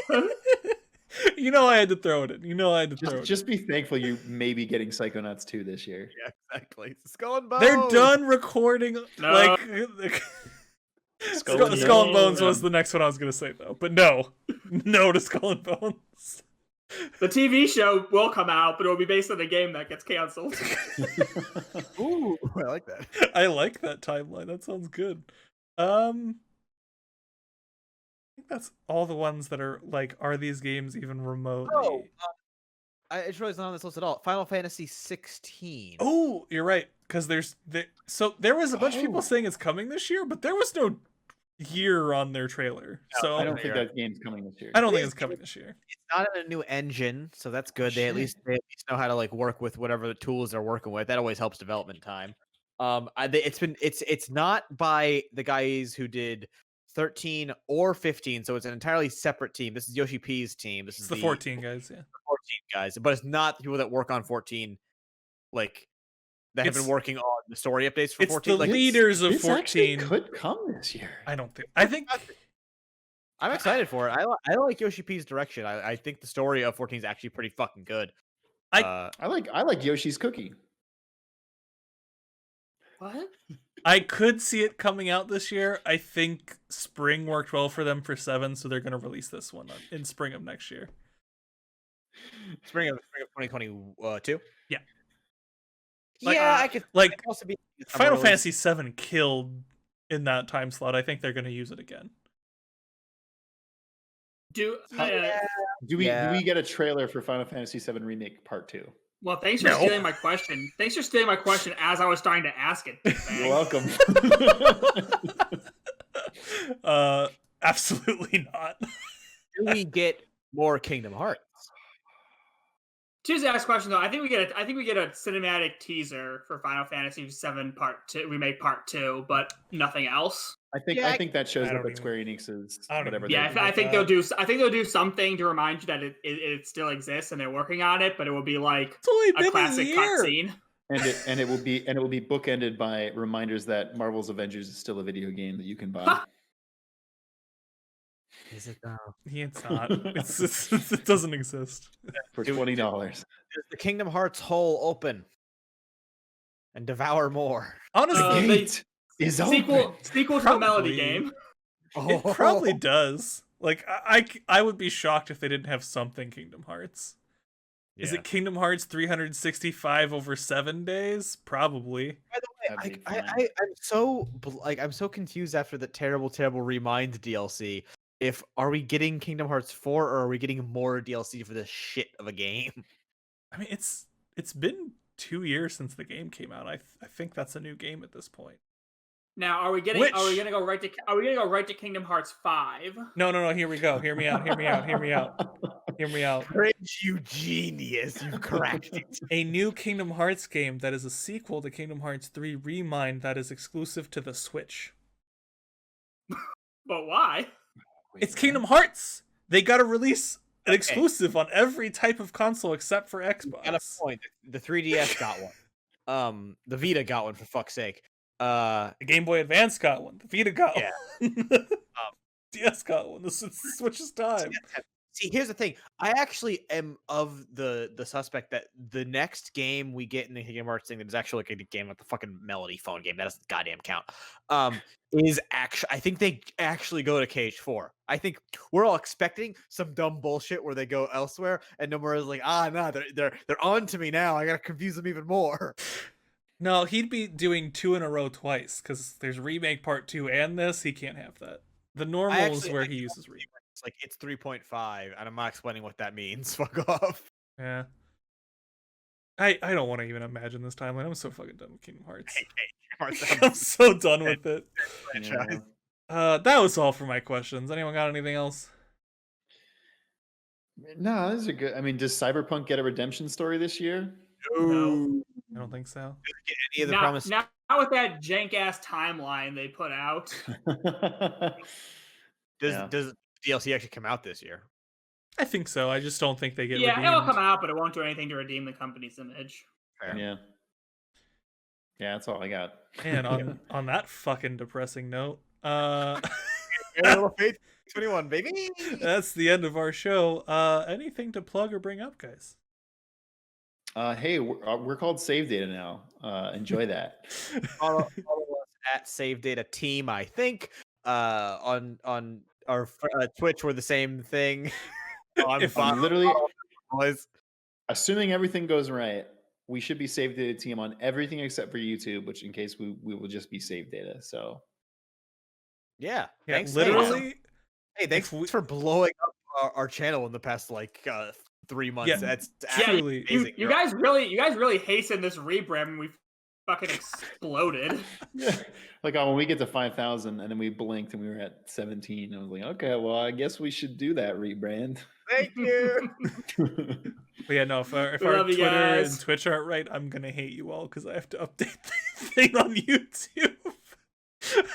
You know I had to throw it in. You know I had to throw it. Just be thankful you may be getting Psychonauts 2 this year. Yeah, exactly. Skull and Bones. They're done recording. No. Like Skull and Skull and Bones Bones. was the next one I was gonna say though, but no to Skull and Bones. The TV show will come out, but it will be based on the game that gets canceled. Ooh, I like that. I like that timeline. That sounds good. I think that's all the ones that are like, are these games even remotely? Oh, I just realized not on this list at all. Final Fantasy 16. Oh, you're right. Because there was a bunch of people Oh. saying it's coming this year, but there was no year on their trailer. No, So I don't you're think right. that game's coming this year. I don't think it's coming this year. It's not in a new engine, so that's good. They at least know how to like work with whatever the tools they're working with. That always helps development time. It's not by the guys who did 13 or 15, so it's an entirely separate team. This is Yoshi P's team. This It's is the 14 guys, yeah. 14 guys, but it's not the people that work on 14, like that have It's- been working on the story updates for It's 14. the Like leaders of This actually 14. could come this year. I think I'm excited for it. I like Yoshi P's direction. I think the story of 14 is actually pretty fucking good. I- I like Yoshi's Cookie. What? I could see it coming out this year. I think spring worked well for them for 7, so they're going to release this one in spring of next year. Spring of 2022. Yeah. I could Like also be Final release. Fantasy 7 killed in that time slot. I think they're going to use it again. Do Do we get a trailer for Final Fantasy VII Remake Part 2? well. Thanks for No. stealing my question. Thanks for stealing my question as I was starting to ask it. You're welcome. Absolutely not. Do we get more Kingdom Hearts? Tuesday asked question though. I think we get a cinematic teaser for Final Fantasy VII Part 2 Remake Part 2, but nothing else. I think Yeah, I think that shows I up don't at even- Square Enix's I don't whatever. even- they Yeah, do. I think they'll do. I think they'll do something to remind you that it still exists and they're working on it. But it will be like It's only a been classic a year. cutscene. and it will be bookended by reminders that Marvel's Avengers is still a video game that you can buy. Is it though? It's not. It doesn't exist. For Do- $20. Does the Kingdom Hearts hole open and devour more? Honestly, Uh, The they- gate is Sequel open. to the Probably. Melody game. it probably does. Like I would be shocked if they didn't have something Kingdom Hearts. Is it Kingdom Hearts 365 over 7 days? Probably. By the That'd way, be I'm so confused after the terrible Remind DLC. Are we getting Kingdom Hearts 4 or are we getting more DLC for this shit of a game? I mean, it's been 2 years since the game came out. I think that's a new game at this point. Now, are we Which- gonna go right to Kingdom Hearts 5? No. Here we go. Hear me out. Hear me out. Cringe, you genius! You cracked it. A new Kingdom Hearts game that is a sequel to Kingdom Hearts 3 Remind that is exclusive to the Switch. But why? It's Kingdom Hearts. They got to release an exclusive on every type of console except for Xbox. Got a point. The 3DS got one. The Vita got one for fuck's sake. The Game Boy Advance got one. The Vita got Yeah. one. DS got one. This is Switch's time. See, here's the thing. I actually am of the suspect that the next game we get in the Kingdom Hearts thing that is actually like a game like the fucking Melody phone game that doesn't goddamn count. Is actually I think they actually go to KH4. I think we're all expecting some dumb bullshit where they go elsewhere, and Nomura's like, no, they're on to me now. I gotta confuse them even more. No, he'd be doing 2 in a row twice because there's Remake Part 2 and this. He can't have that. The normal is where he uses Remake. It's like it's 3.5, and I'm not explaining what that means. Fuck off. Yeah. I don't want to even imagine this timeline. I'm so fucking done with Kingdom Hearts. Hearts I'm so done with it. franchise. That was all for my questions. Anyone got anything else? No, these are good. I mean, does Cyberpunk get a redemption story this year? No. I don't think so. Any of the Not, promise? not with that jank ass timeline they put out. Yeah. Does DLC actually come out this year? I think so. I just don't think they get Yeah, it'll redeemed. come out, but it won't do anything to redeem the company's image. Fair. Yeah. Yeah, that's all I got. And on that fucking depressing note, Fate 21, baby. that's the end of our show. Anything to plug or bring up, guys? Hey, we're called Save Data now. Enjoy that. Follow us at Save Data Team. I think on our Twitch we're the same thing. Literally, boys. assuming everything goes right, we should be Save Data Team on everything except for YouTube, which in case we will just be Save Data. So Yeah. Yeah, Thanks. literally. Hey, thanks for blowing up our channel in the past 3 months. Yeah, That's truly. amazing. You guys really hastened this rebrand and we fucking exploded. yeah, like when we get to 5,000 and then we blinked and we were at 17. I was like, okay, well, I guess we should do that rebrand. Thank you. But yeah, no, if our love you Twitter guys. and Twitch aren't right, I'm gonna hate you all because I have to update the thing on YouTube.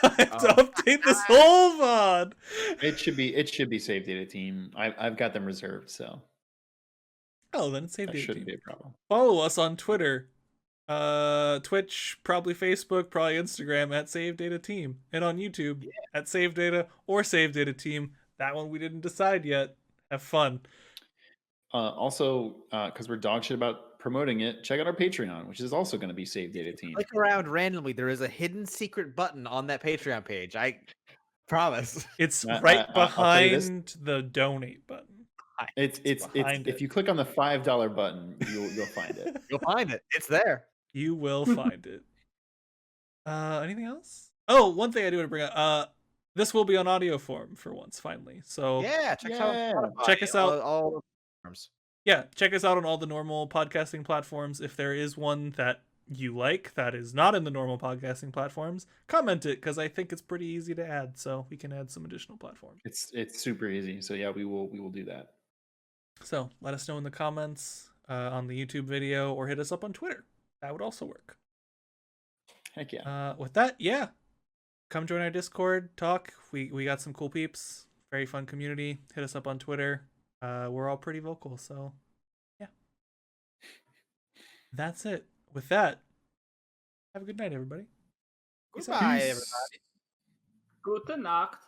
I have to update this whole VOD. It should be Save Data Team. I've got them reserved, so Oh, then it's Save that Data shouldn't Team. be a problem. Follow us on Twitter, Twitch, probably Facebook, probably Instagram at Save Data Team, and on YouTube at Save Data or Save Data Team. That one we didn't decide yet. Have fun. Also, because we're dog shit about promoting it, check out our Patreon, which is also going to be Save Data Team. Click around randomly. There is a hidden secret button on that Patreon page. I promise. It's I- right I'll tell you this. behind the donate button. It's behind if it. you click on the $5 button, you'll find it. You'll find it. It's there. You will find it. Anything else? Oh, one thing I do want to bring up. This will be on audio form for once, finally. So Yeah, check us out. Yeah. on Spotify, Check us out. all the platforms. yeah, check us out on all the normal podcasting platforms. If there is one that you like that is not in the normal podcasting platforms, comment it because I think it's pretty easy to add. So we can add some additional platforms. It's super easy. So yeah, we will do that. So let us know in the comments on the YouTube video or hit us up on Twitter. That would also work. Heck yeah. With that, yeah. Come join our Discord, talk. We got some cool peeps. Very fun community. Hit us up on Twitter. We're all pretty vocal, so yeah. That's it. With that, have a good night, everybody. Peace out. Goodbye, Peace. everybody. Gute Nacht.